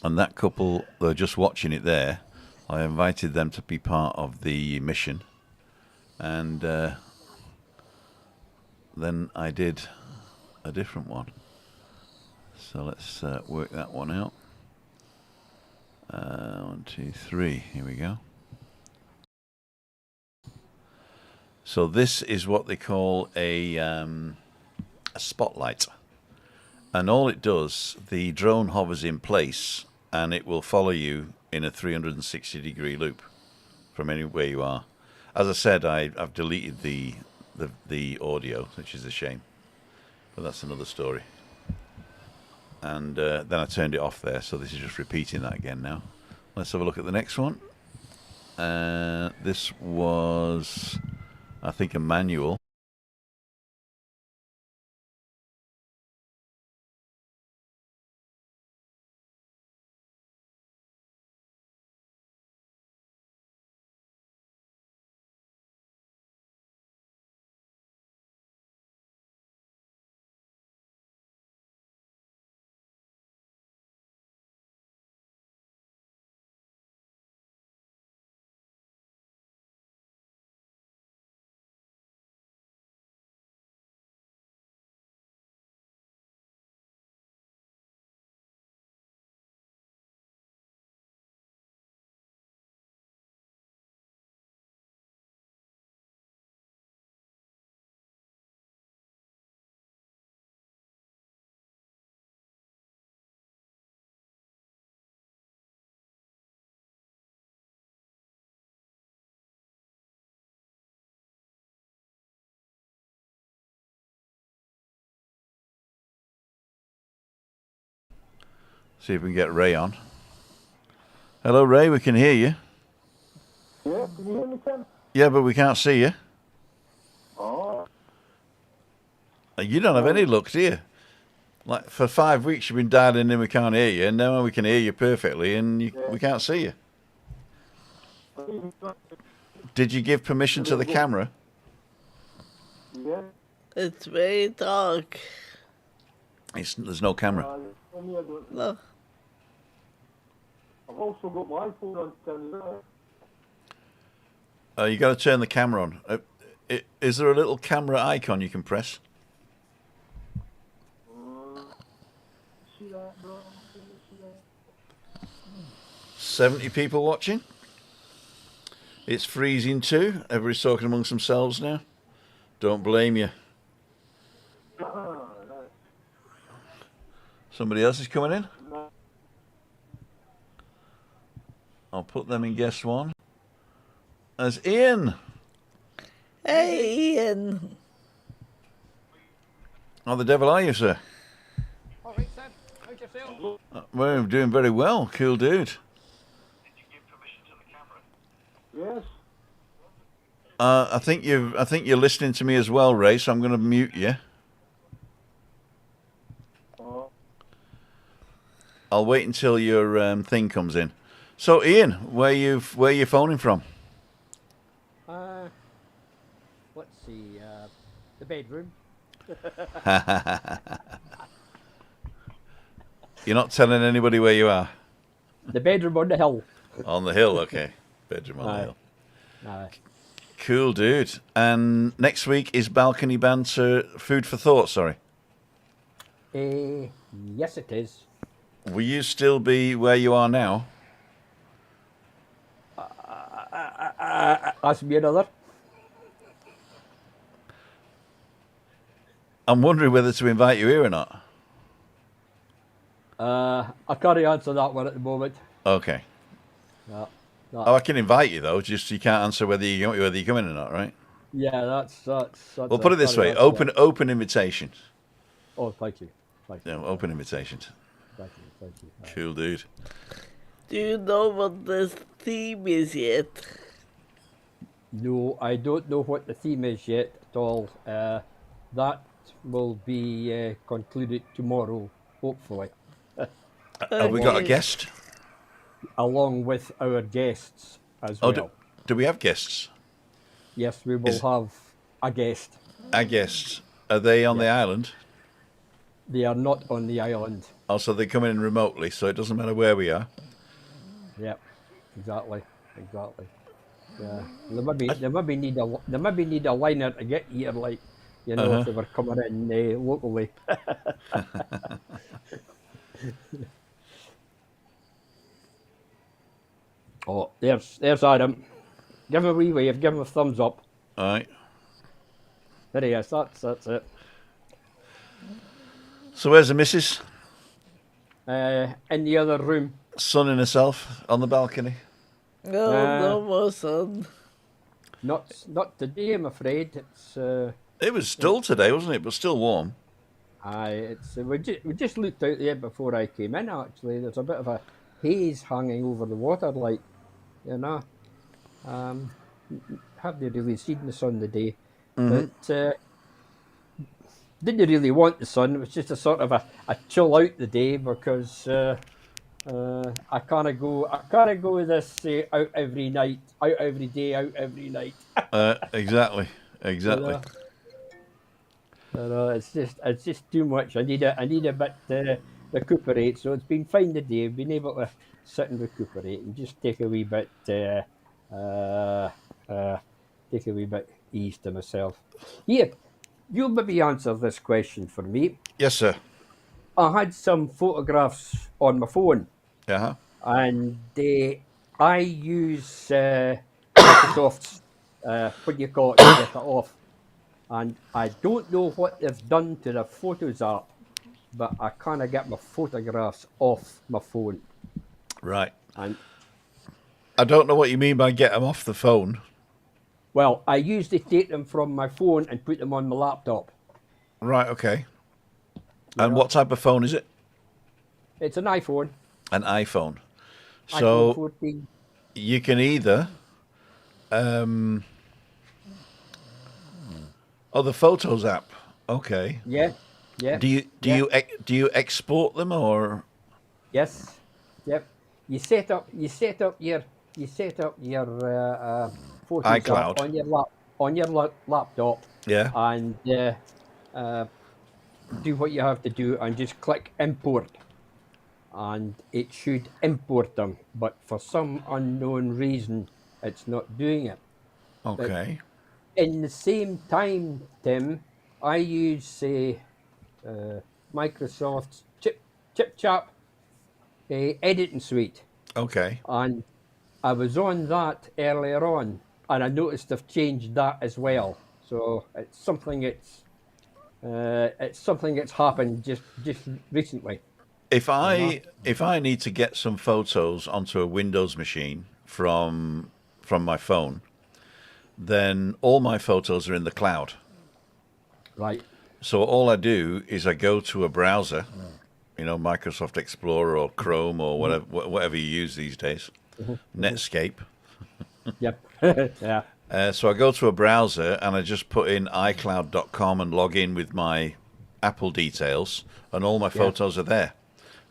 And that couple, they're just watching it there. I invited them to be part of the mission. And then I did a different one. So let's work that one out. 1, 2, 3. Here we go. So this is what they call a spotlight. And all it does, the drone hovers in place and it will follow you in a 360-degree loop from anywhere you are. As I said, I've deleted the audio, which is a shame. But that's another story. And then I turned it off there, so this is just repeating that again now. Let's have a look at the next one. This was, I think, a manual. See if we can get Ray on. Hello, Ray. We can hear you. Yeah, can you hear me, Tim? Yeah, but we can't see you. Oh. You don't have any luck, do you? Like for 5 weeks you've been dialing in, we can't hear you, and now we can hear you perfectly, and we can't see you. Did you give permission to the camera? Yeah. It's very dark. There's no camera. Look. I've also got my phone on Tenerife. You got to turn the camera on. Is there a little camera icon you can press? See that, bro? See that? 70 people watching. It's freezing too. Everybody's talking amongst themselves now. Don't blame you. Somebody else is coming in. I'll put them in guest one. As Ian. Hey, Ian. How the devil are you, sir? All right, Sam. How'd you feel? Well, I'm doing very well. Cool dude. Yes. I think you're listening to me as well, Ray. So I'm going to mute you. I'll wait until your thing comes in. So, Ian, where you phoning from? Let's see. The bedroom. You're not telling anybody where you are? The bedroom on the hill. On the hill, okay. Bedroom on the Aye. hill. Aye. Cool, dude. And next week is Balcony Banter Food for Thought, sorry. Yes, it is. Will you still be where you are now? Ask me another. I'm wondering whether to invite you here or not. I can't answer that one at the moment. Okay. No, Oh, I can invite you, though. Just you can't answer whether you're coming or not, right? yeah, that's. Well, put it this way. Open invitations. Oh, thank you. Thank you. Yeah, open invitations. Thank you. Thank you. Cool, dude. Do you know what this theme is yet? No, I don't know what the theme is yet at all. That will be concluded tomorrow, hopefully, Have we got a guest? along with our guests as Oh, well. do we have guests? Yes, we will have a guest. Our guests. Are they on the island? They are not on the island. Also, they're coming in remotely, so it doesn't matter where we are. Yep, exactly. Yeah, they maybe need a liner to get here, like if they were coming in locally. Oh, there's Adam. Give him a wee wave. Give him a thumbs up. All right. There he is. That's it. So where's the missus? In the other room. Sunning herself on the balcony. No, no more sun. Not today, I'm afraid. It's It was dull today, wasn't it? But still warm. it's we just looked out there before I came in. Actually, there's a bit of a haze hanging over the water, like haven't really seen the sun today, but didn't really want the sun. It was just a sort of a chill out the day because I can't go this out every night, out every day, out every night. Exactly. It's just too much. I need a bit recuperate. So it's been fine today. I've been able to sit and recuperate and just take a wee bit ease to myself. Here, you'll maybe answer this question for me. Yes, sir. I had some photographs on my phone, Uh-huh. and I use Microsoft's what do you call it to get it off. And I don't know what they've done to the Photos app, but I kind of get my photographs off my phone. Right. And I don't know what you mean by get them off the phone. well, I usually take them from my phone and put them on my laptop. Right, okay. And what type of phone is it? It's an iPhone. An iPhone. iPhone So 14. you can either the Photos app. Okay. Yeah. Do you export them or? Yes. Yep. You set up your Photos iCloud. app on your laptop. Yeah. And do what you have to do and just click import, and it should import them, but for some unknown reason it's not doing it. Okay. In the same time, Tim, I use Microsoft's ChipChap editing suite, Okay. and I was on that earlier on, and I noticed they've changed that as well. So it's something that's happened just recently. If I need to get some photos onto a Windows machine from my phone, then all my photos are in the cloud. Right. So all I do is I go to a browser, Microsoft Explorer or Chrome or whatever you use these days, Netscape. Yep. Yeah. So I go to a browser and I just put in iCloud.com and log in with my Apple details, and all my photos are there.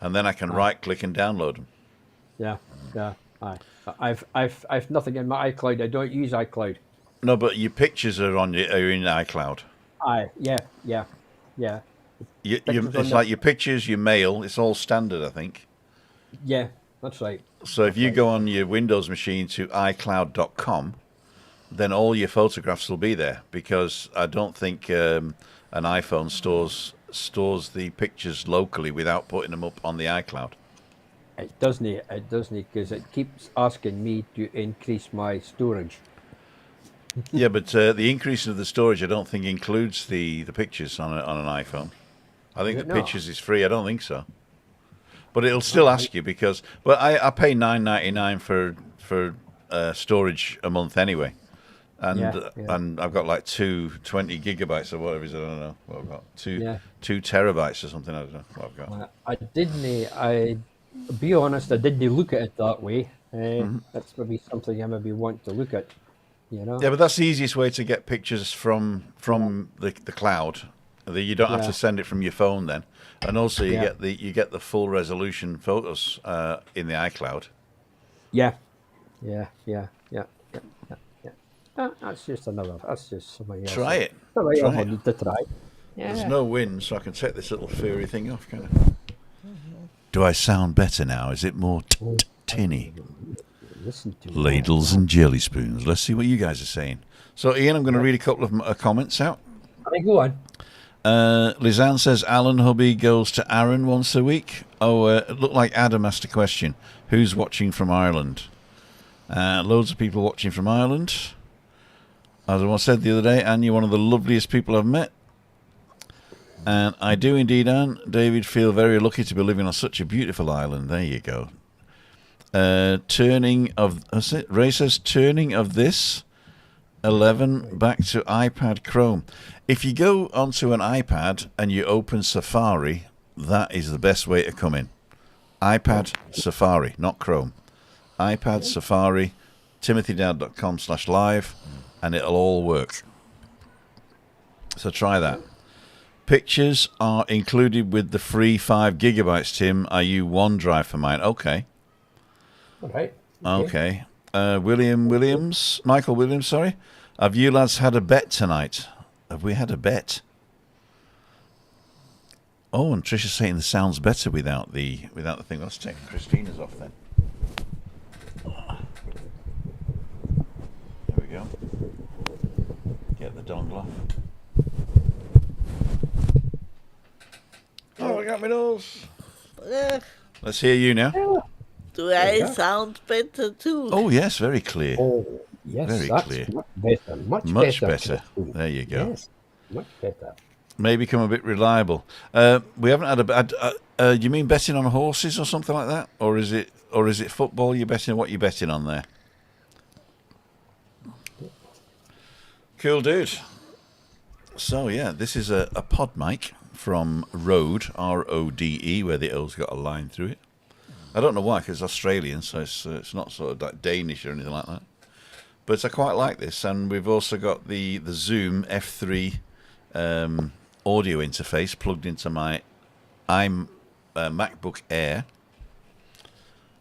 And then I can right-click and download them. Yeah. Aye. I've nothing in my iCloud. I don't use iCloud. No, but your pictures are in iCloud. Aye. Yeah. Pictures on it's the- like your pictures, your mail. It's all standard, I think. Yeah, that's right. So if you go on your Windows machine to iCloud.com, then all your photographs will be there, because I don't think an iPhone stores the pictures locally without putting them up on the iCloud. It doesn't, because it keeps asking me to increase my storage. Yeah, but the increase of the storage, I don't think includes the pictures on an iPhone. I think Is the it not? pictures is free. I don't think so. But it'll still ask you, because I pay $9.99 for storage a month anyway, and Yeah. and I've got like 20 gigabytes or whatever it is. I don't know what I've got. Yeah. 2 terabytes or something. I don't know what I've got. I didn't. I be honest. I didn't look at it that way. That's maybe something I maybe want to look at. You know. Yeah, but that's the easiest way to get pictures from the cloud. You don't have Yeah. to send it from your phone then, and also you Yeah. get the full resolution photos in the iCloud. Yeah. That's just another. That's just something else. Try it. Something else Try I it. need to try. Yeah. There's no wind, so I can take this little furry thing off. Can I? Do I sound better now? Is it more tinny? Listen to Ladles and jelly spoons. Let's see what you guys are saying. So, Ian, I'm going to read a couple of comments out. I go on. Lizanne says Alan hubby goes to Aaron once a week. Oh, it looked like Adam asked a question. Who's watching from Ireland? Loads of people watching from Ireland. As I said the other day, Anne, you're one of the loveliest people I've met. And I do indeed, Anne. David, feel very lucky to be living on such a beautiful island. There you go. Ray says turning of this 11 back to iPad Chrome. If you go onto an iPad and you open Safari, that is the best way to come in. iPad Safari, not Chrome. iPad Safari, timothydowd.com/live, and it'll all work. So try that. Pictures are included with the free 5 gigabytes, Tim. I use OneDrive for mine. Okay. All right. Okay. Michael Williams, sorry. Have you lads had a bet tonight? Have we had a bet? Oh, and Trisha's saying the sounds better without the thing. Let's take Christina's off then. There we go. Get the dongle off. Oh, I got my nose. Let's hear you now. Do I sound better too? Oh, yes, very clear. Oh, yes, Very that's clear. much better. Much better. There you go. Yes, much better. May become a bit reliable. We haven't had a bad. You mean betting on horses or something like that, or is it football? You're betting what you're betting on there. Cool, dude. So yeah, this is a pod mic from Rode, RODE, where the O's got a line through it. I don't know why, because it's Australian, so it's not sort of like Danish or anything like that. But I quite like this, and we've also got the Zoom F3 audio interface plugged into my MacBook Air,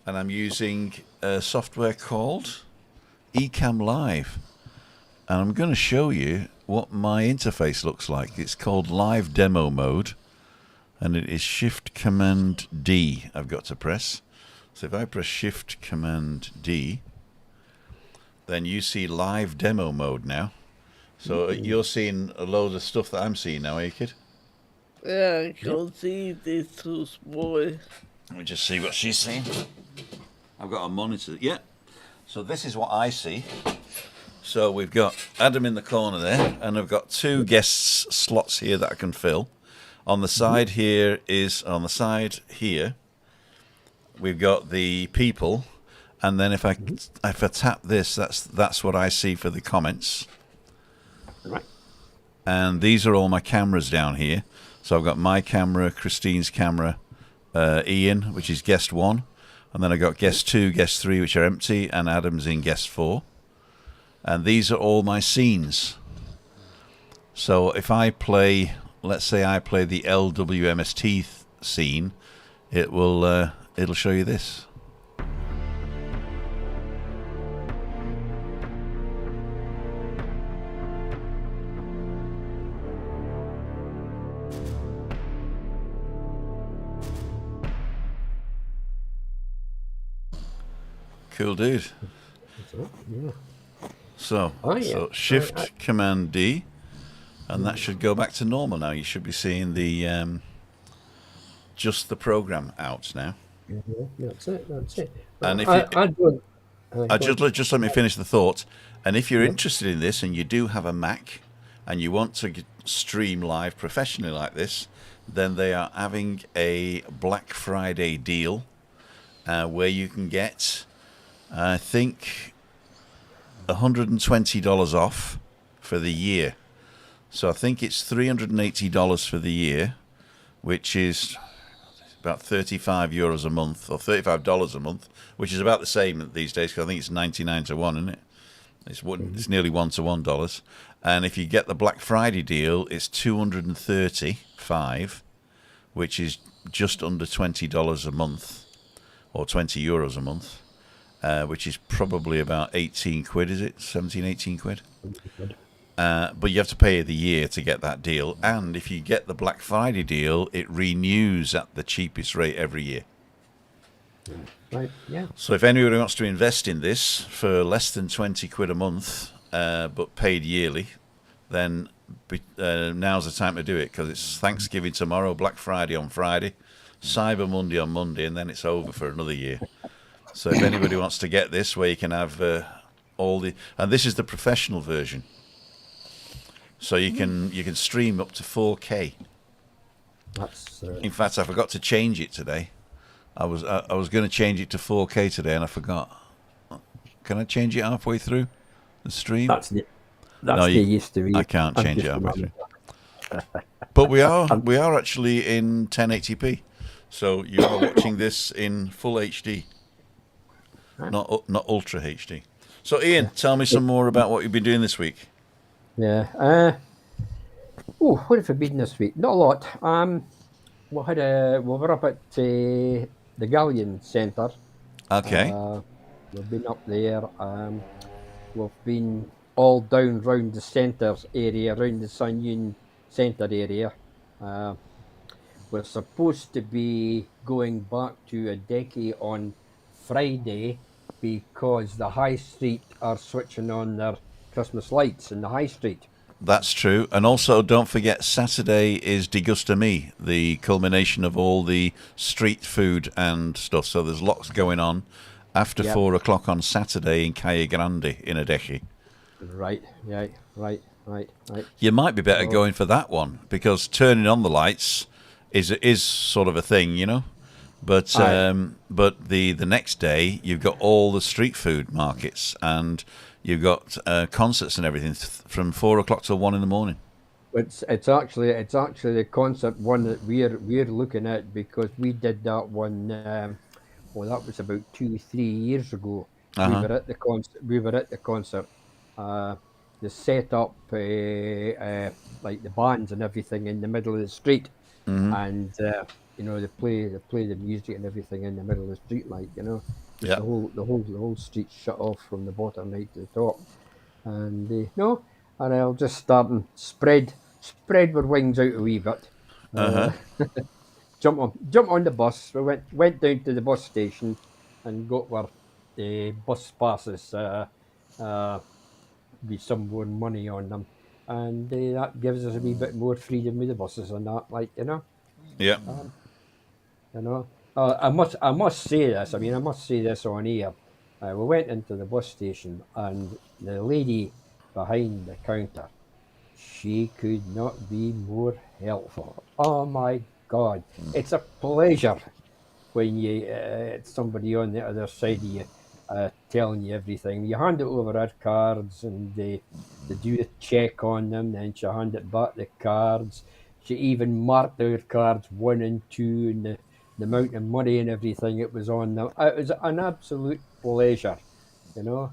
and I'm using a software called Ecamm Live, and I'm going to show you what my interface looks like. It's called Live Demo Mode, and it is Shift Command D I've got to press. So if I press Shift Command D, then you see Live Demo Mode now. So you're seeing a load of stuff that I'm seeing now, are you, kid? Yeah, I can see this too small. Let me just see what she's seeing. I've got a monitor. Yeah. So this is what I see. So we've got Adam in the corner there, and I've got 2 guest slots here that I can fill. On the side here, we've got the people, and then if I tap this, that's what I see for the comments. Right. And these are all my cameras down here. So I've got my camera, Christine's camera, Ian, which is guest 1, and then I've got guest 2, guest 3, which are empty, and Adam's in guest 4. And these are all my scenes. So if I play, let's say I play the LWMST scene, it'll show you this. Cool, dude. So, yeah. So, Oh, yeah. so Shift Command D, and that should go back to normal now. You should be seeing the just the program out now. That's it. That's it. And if I, you, I don't. just let me finish the thought. And if you're interested in this, and you do have a Mac, and you want to stream live professionally like this, then they are having a Black Friday deal where you can get, I think, $120 off for the year. So I think it's $380 for the year, which is about €35 a month, or $35 a month, which is about the same these days, because I think it's 99 to 1, isn't it? It's nearly 1 to $1. And if you get the Black Friday deal, it's $235, which is just under $20 a month, or €20 a month, which is probably about 18 quid, is it? 17, 18 quid? But you have to pay the year to get that deal. And if you get the Black Friday deal, it renews at the cheapest rate every year. Right, yeah. So if anybody wants to invest in this for less than 20 quid a month, but paid yearly, then now's the time to do it, because it's Thanksgiving tomorrow, Black Friday on Friday, Cyber Monday on Monday, and then it's over for another year. So if anybody wants to get this, where you can have all the... And this is the professional version. So you can stream up to 4K. That's. In fact, I forgot to change it today. I was going to change it to 4K today, and I forgot. Can I change it halfway through the stream? That's the you used to be. I can't change it halfway through. But we are actually in 1080p, so you are watching this in full HD, not Ultra HD. So Ian, tell me some more about what you've been doing this week. Yeah. What have we been this week? Not a lot. We were up at the Galleon Centre. Okay. We've been up there. We've been all down round the centre area, around the Sun Yun Centre area. We're supposed to be going back to Adeje on Friday because the High Street are switching on their Christmas lights in the High Street. That's true. And also, don't forget, Saturday is Degusta Me, the culmination of all the street food and stuff. So there's lots going on after 4 o'clock on Saturday in Calle Grande in Adeje. Right. You might be better going for that one, because turning on the lights is sort of a thing, you know. But the next day you've got all the street food markets, and you've got concerts and everything from 4 o'clock till 1 in the morning. It's actually the concert one that we're looking at, because we did that one. That was about 2-3 years ago. We were at the concert. They set up like the bands and everything in the middle of the street, and they play the music and everything in the middle of the street, like the whole street shut off from the bottom right to the top, and I'll just start and spread our wings out a wee bit. Jump on the bus. We went down to the bus station and got our bus passes with some more money on them, and that gives us a wee bit more freedom with the buses and that, like Yeah. I must say this. I mean, I must say this on air. We went into the bus station, and the lady behind the counter, she could not be more helpful. Oh my God, it's a pleasure when it's somebody on the other side of you telling you everything. You hand it over her cards, and they do a check on them, then she hand it back the cards. She even marked our cards 1 and 2, and the amount of money and everything it was on them. It was an absolute pleasure, We're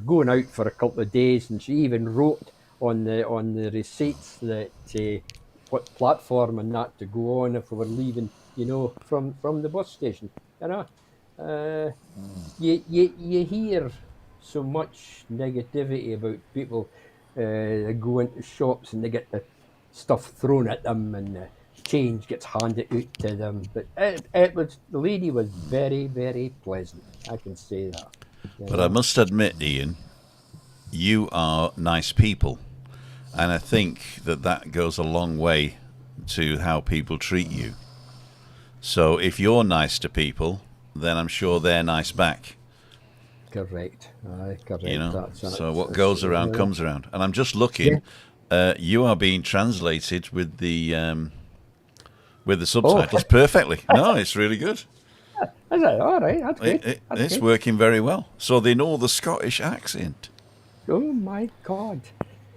going out for a couple of days, and she even wrote on the receipts that what platform and that to go on if we were leaving, from the bus station. You hear so much negativity about people that go into shops and they get the stuff thrown at them and change gets handed out to them. But the lady was very, very pleasant. I can say that. But I must admit, Ian, you are nice people. And I think that goes a long way to how people treat you. So if you're nice to people, then I'm sure they're nice back. Correct. Correct. You know, so what goes around comes around. And I'm just looking. You are being translated with the subtitles perfectly. No, it's really good. Is it? All right, that's good. It's working very well. So they know the Scottish accent. Oh my God.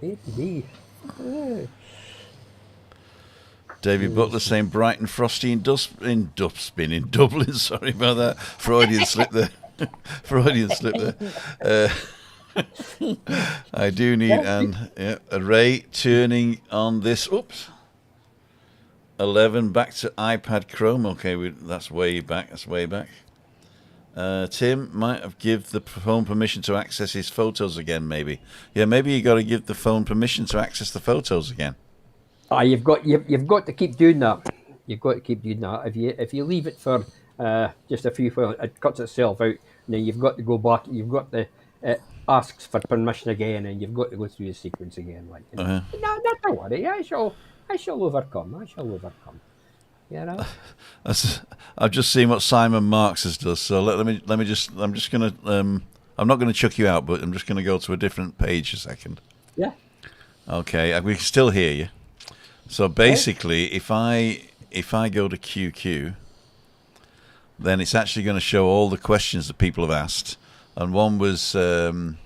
Indeed. David Butler saying bright and frosty in Dublin. Sorry about that. Freudian slip there. Freudian slip there. I do need a Ray turning on this. Oops. 11 back to iPad Chrome. Okay, that's way back. That's way back. Tim might have give the phone permission to access his photos again. Maybe, yeah. Maybe you got to give the phone permission to access the photos again. You've got to keep doing that. You've got to keep doing that. If you leave it for just a few, it cuts itself out. And then you've got to go back. You've got to asks for permission again, and you've got to go through the sequence again. Like, you know. No, don't worry. I shall overcome. I shall overcome. You know. I've just seen what Simon Marks has done. So let me just. I'm just gonna. I'm not going to chuck you out, but I'm just going to go to a different page a second. Yeah. Okay, we can still hear you. So basically, if I go to QQ, then it's actually going to show all the questions that people have asked. And one was Alan,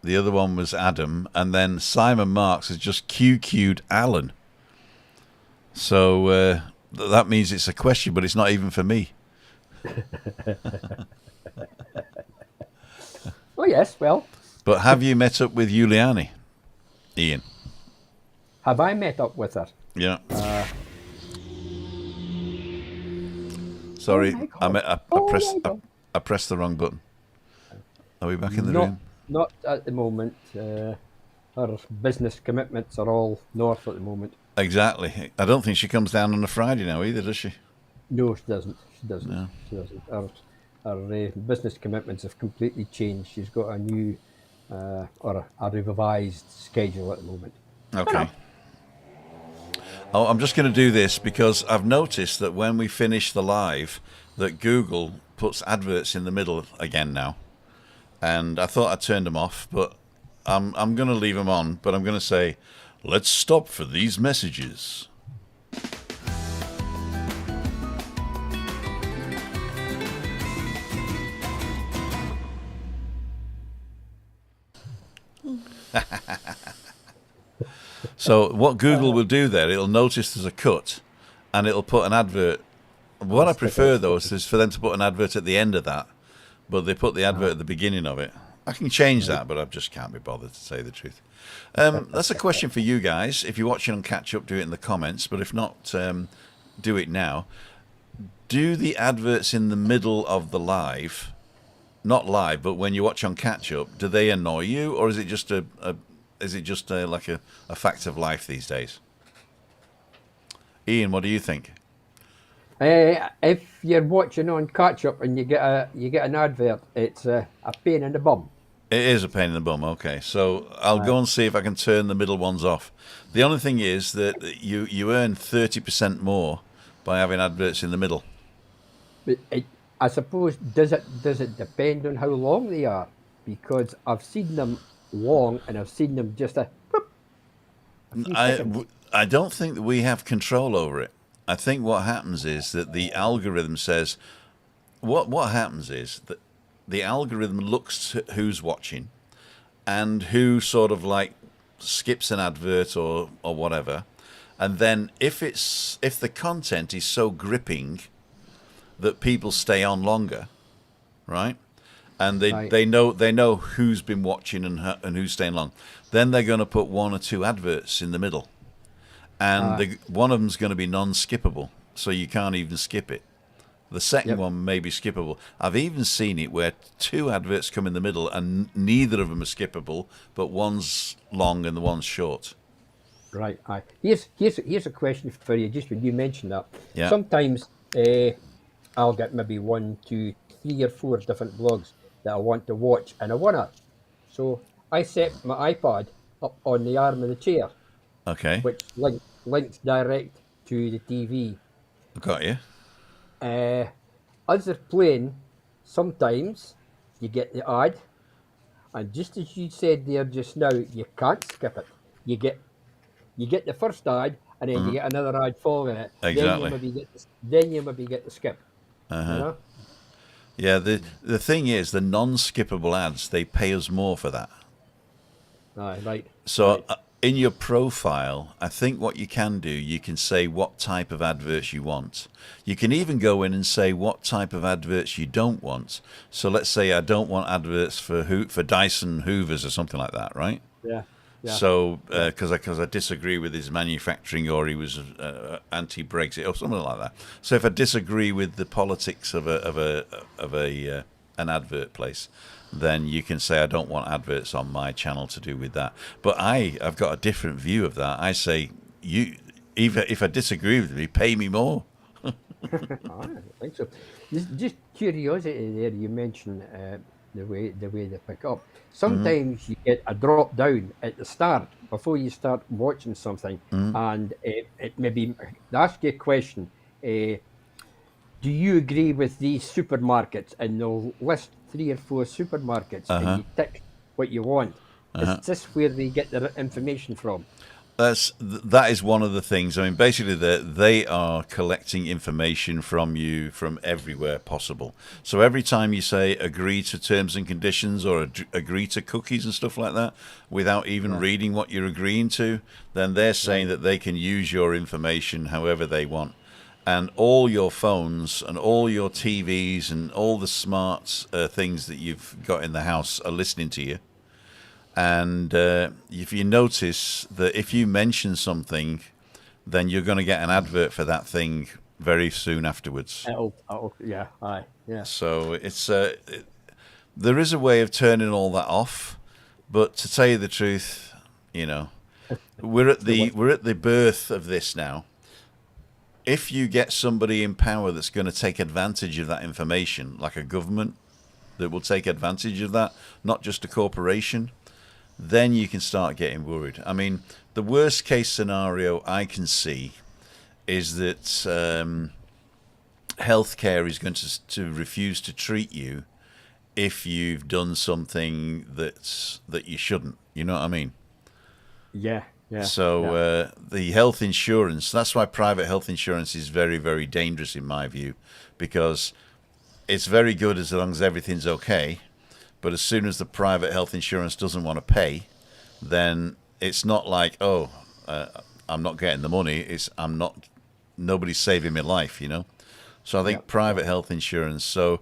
the other one was Adam, and then Simon Marks has just QQ'd Alan. So that means it's a question, but it's not even for me. Oh, yes, well. But have you met up with Juliane, Ian? Have I met up with her? Yeah. Sorry, I pressed the wrong button. Are we back in the room? Not at the moment. Her business commitments are all north at the moment. Exactly. I don't think she comes down on a Friday now either, does she? No, she doesn't. She doesn't. No. She doesn't. Her business commitments have completely changed. She's got a new or a revised schedule at the moment. Okay. Oh, I'm just going to do this because I've noticed that when we finish the live, that Google puts adverts in the middle again now, and I thought I turned them off, but I'm going to leave them on. But I'm going to say, let's stop for these messages. So what Google will do there, it'll notice there's a cut and it'll put an advert. What I prefer, though, is for them to put an advert at the end of that, but they put the advert at the beginning of it. I can change that, but I just can't be bothered, to say the truth. That's a question for you guys. If you're watching on Catch Up, do it in the comments, but if not, do it now. Do the adverts in the middle of the live, not live, but when you watch on Catch Up, do they annoy you, or is it just like a fact of life these days? Ian, what do you think? If you're watching on Catch Up and you get an advert, it's a pain in the bum. It is a pain in the bum. Okay, so I'll go and see if I can turn the middle ones off. The only thing is that you earn 30% more by having adverts in the middle. But I suppose does it depend on how long they are? Because I've seen them long and I've seen them just a few seconds. I don't think that we have control over it. I think what happens is that the algorithm says what happens is that the algorithm looks at who's watching and who sort of like skips an advert or whatever, and then if the content is so gripping that people stay on longer, right? And they know who's been watching and who's staying long. Then they're going to put one or two adverts in the middle, and one of them's going to be non-skippable, so you can't even skip it. The second one may be skippable. I've even seen it where two adverts come in the middle, and neither of them are skippable, but one's long and the one's short. Right. Aye. Here's a question for you. Just when you mentioned that, Yeah. sometimes I'll get maybe one, two, three, or four different blogs that I want to watch, and I wanna. So I set my iPad up on the arm of the chair, Okay. which links direct to the TV. Got you. As they're playing, sometimes you get the ad, and just as you said there just now, you can't skip it. You get the first ad, and then you get another ad following it. Exactly. Then you maybe get the skip. You know? Yeah. The thing is, the non-skippable ads, they pay us more for that. Aye, right. So right. in your profile, I think what you can do, you can say what type of adverts you want. You can even go in and say what type of adverts you don't want. So let's say I don't want adverts for Dyson Hoovers or something like that, right? Yeah. Yeah. So because I disagree with his manufacturing, or he was anti-Brexit or something like that. So if I disagree with the politics of an advert place, then you can say I don't want adverts on my channel to do with that. But I've got a different view of that. I say if I disagree with me, pay me more. I think so. Just curiosity there. You mentioned the way they pick up. Sometimes you get a drop down at the start before you start watching something, and it maybe ask you a question. Do you agree with these supermarkets? And they'll list 3 or 4 supermarkets, and you tick what you want. Is this where they get their information from? That is one of the things. I mean, basically, they are collecting information from you from everywhere possible. So every time you say agree to terms and conditions or agree to cookies and stuff like that, without even reading what you're agreeing to, then they're saying that they can use your information however they want. And all your phones and all your TVs and all the smart things that you've got in the house are listening to you. And if you notice that if you mention something, then you're going to get an advert for that thing very soon afterwards. Yeah, aye, yeah. So it's there is a way of turning all that off, but to tell you the truth, we're at the birth of this now. If you get somebody in power that's going to take advantage of that information, like a government that will take advantage of that, not just a corporation, then you can start getting worried. I mean, the worst case scenario I can see is that healthcare is going to refuse to treat you if you've done something that you shouldn't. You know what I mean? Yeah. Yeah. So the health insurance, that's why private health insurance is very, very dangerous in my view, because it's very good as long as everything's okay. But as soon as the private health insurance doesn't want to pay, then it's not like, I'm not getting the money. Nobody's saving my life, So I think private health insurance, so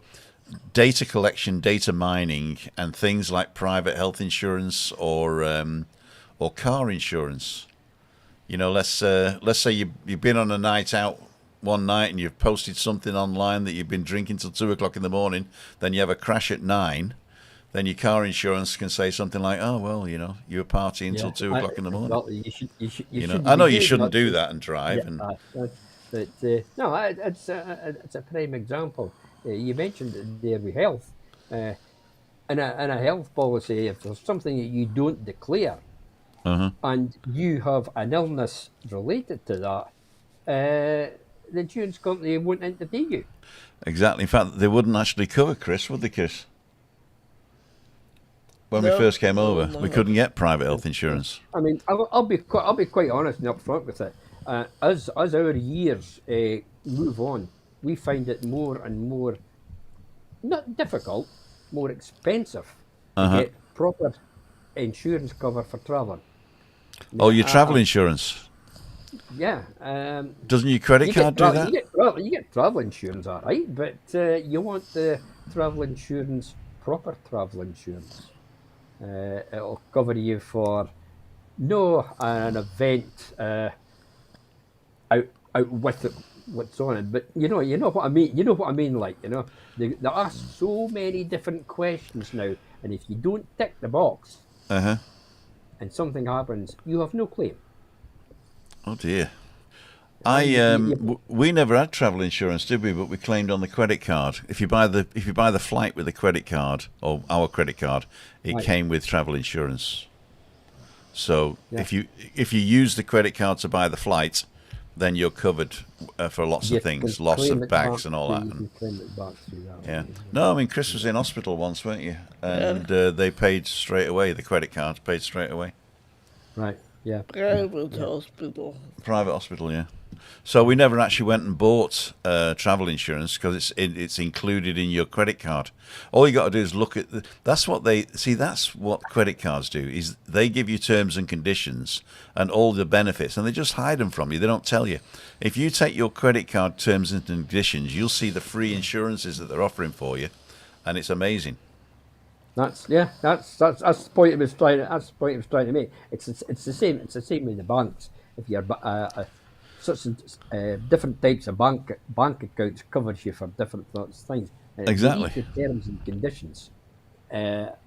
data collection, data mining, and things like private health insurance or car insurance. Let's say you've been on a night out one night and you've posted something online that you've been drinking till 2 o'clock in the morning. Then you have a crash at 9. Then your car insurance can say something like, "Oh well, you were partying till 2 o'clock in the morning." Well, you should I know you shouldn't do that and drive. But no, it's a prime example. You mentioned there with health, in a health policy, if there's something that you don't declare, and you have an illness related to that, the insurance company won't entertain you. Exactly. In fact, they wouldn't actually cover Chris, would they, Chris? When we No, first came over, no. we couldn't get private health insurance. I mean, I'll be quite honest and upfront with it. As our years move on, we find it more and more not difficult, more expensive to get proper insurance cover for travelling. Oh, your travel insurance? Yeah. Doesn't your credit card do that? You get travel insurance, all right, but you want the travel insurance, proper travel insurance. It'll cover you for an event out with what's on it, but you know what I mean. You know what I mean, like they ask so many different questions now, and if you don't tick the box, and something happens, you have no claim. Oh dear. We never had travel insurance, did we? But we claimed on the credit card. If you buy the flight with a credit card or our credit card, it came with travel insurance. So if you use the credit card to buy the flight, then you're covered for lots of things, loss of bags and all that. Yeah. No, I mean, Chris was in hospital once, weren't you? And they paid straight away. The credit card paid straight away. Right. Yeah. Private hospital. Private hospital, yeah. So we never actually went and bought travel insurance because it's included in your credit card. All you got to do is look at that's what credit cards do is they give you terms and conditions and all the benefits, and they just hide them from you. They don't tell you. If you take your credit card terms and conditions, you'll see the free insurances that they're offering for you, and it's amazing. That's the point it was trying. That's the point it was trying to make. It's the same. It's the same with the banks. If you're different types of bank accounts covers you for different things. Exactly. The terms and conditions. It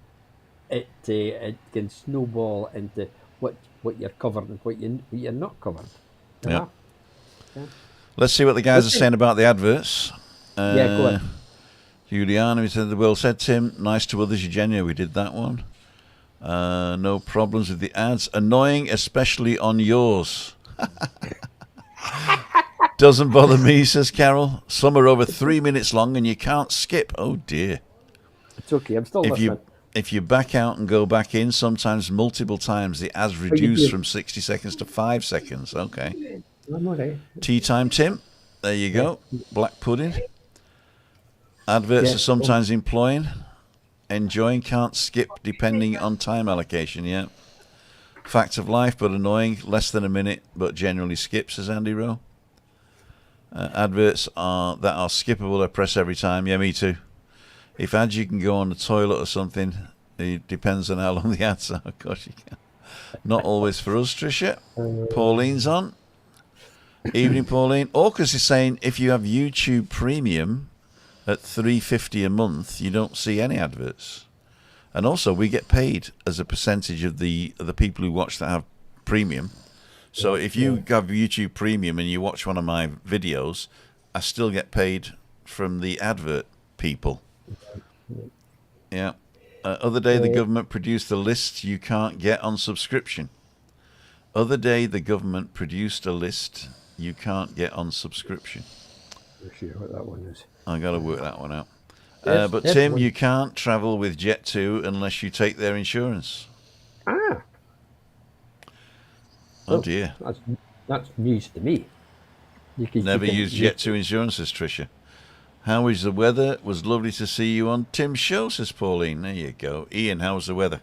can snowball into what you're covered and what you're not covered. Yeah. Let's see what the guys are saying about the adverts. Yeah, go on. Juliane, we said, well said, Tim. Nice to others, Eugenia. We did that one. No problems with the ads. Annoying, especially on yours. Doesn't bother me, says Carol. Some are over 3 minutes long and you can't skip. Oh, dear. It's okay. I'm still listening. If you back out and go back in, sometimes multiple times, the ads reduce from 60 seconds to 5 seconds. Okay. I'm okay. Tea time, Tim. There you go. Black pudding. Adverts are sometimes enjoying, can't skip depending on time allocation, yeah. Fact of life, but annoying, less than a minute, but generally skips, says Andy Rowe. Adverts that are skippable, I press every time, yeah, me too. If ads you can go on the toilet or something, it depends on how long the ads are, of course you can. Not always for us, Tricia. Pauline's on. Evening, Pauline. Orcus is saying if you have YouTube Premium at $3.50 a month, you don't see any adverts. And also, we get paid as a percentage of the people who watch that have premium. So if you have YouTube Premium and you watch one of my videos, I still get paid from the advert people. Yeah. Other day, the government produced a list you can't get on subscription. Other day, the government produced a list you can't get on subscription. Not sure what that one is. I got to work that one out. But Tim, you can't travel with Jet2 unless you take their insurance. Ah. Oh dear. That's news to me. Never used Jet2 insurance, says Tricia. How is the weather? Was lovely to see you on Tim's show, says Pauline. There you go. Ian, how's the weather?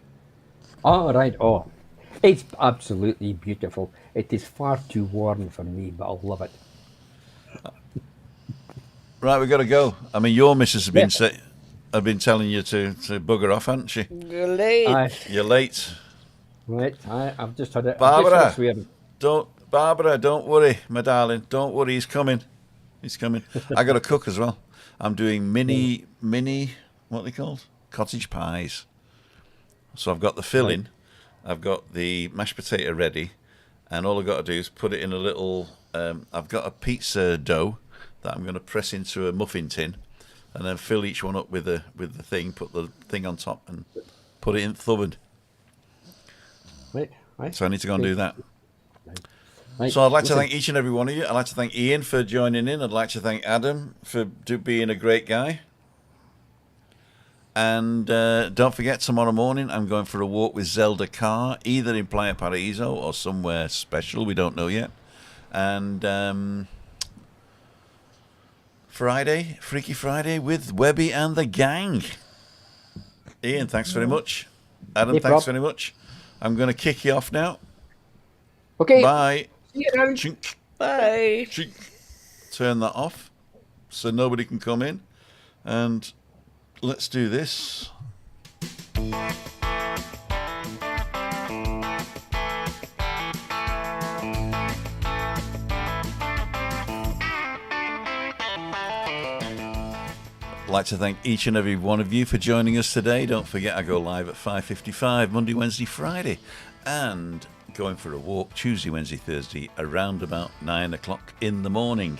All right. Oh, it's absolutely beautiful. It is far too warm for me, but I'll love it. Right, we've got to go. I mean, your missus have been telling you to bugger off, hasn't she? You're late. You're late. Right, I've just had it. Barbara, don't worry, my darling. Don't worry, he's coming. He's coming. I got to cook as well. I'm doing mini, what are they called? Cottage pies. So I've got the filling. I've got the mashed potato ready. And all I've got to do is put it in a little, I've got a pizza dough that I'm going to press into a muffin tin and then fill each one up with the thing, put the thing on top and put it in the oven. Right. So I need to go and do that. Right. So I'd like to thank each and every one of you. I'd like to thank Ian for joining in. I'd like to thank Adam for being a great guy. And don't forget, tomorrow morning I'm going for a walk with Zelda Carr, either in Playa Paraíso or somewhere special. We don't know yet. And Friday, Freaky Friday with Webby and the gang. Ian, thanks very much. Adam, thanks very much. I'm going to kick you off now. Okay. Bye. See you around. Chink. Bye. Chink. Turn that off so nobody can come in. And let's do this. I'd like to thank each and every one of you for joining us today. Don't forget, I go live at 5:55 Monday, Wednesday, Friday. And going for a walk Tuesday, Wednesday, Thursday around about 9 o'clock in the morning.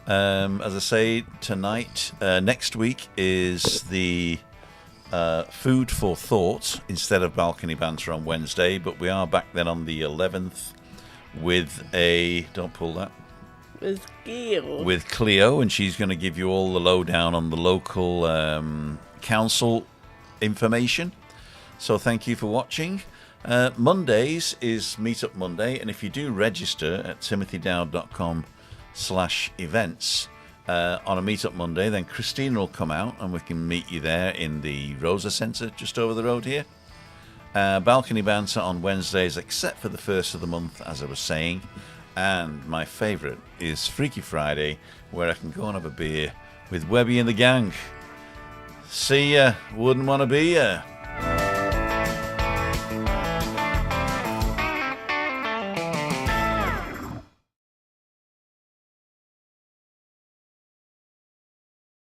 As I say, tonight, next week is the Food for Thought instead of Balcony Banter on Wednesday, but we are back then on the 11th with don't pull that, with Cleo, and she's going to give you all the lowdown on the local council information. So thank you for watching. Mondays is Meetup Monday, and if you do register at timothydowd.com/events on a Meetup Monday, then Christina will come out and we can meet you there in the Rosa Centre just over the road here. Balcony Banter on Wednesdays, except for the first of the month, as I was saying. And my favourite is Freaky Friday, where I can go and have a beer with Webby and the gang. See ya. Wouldn't want to be ya.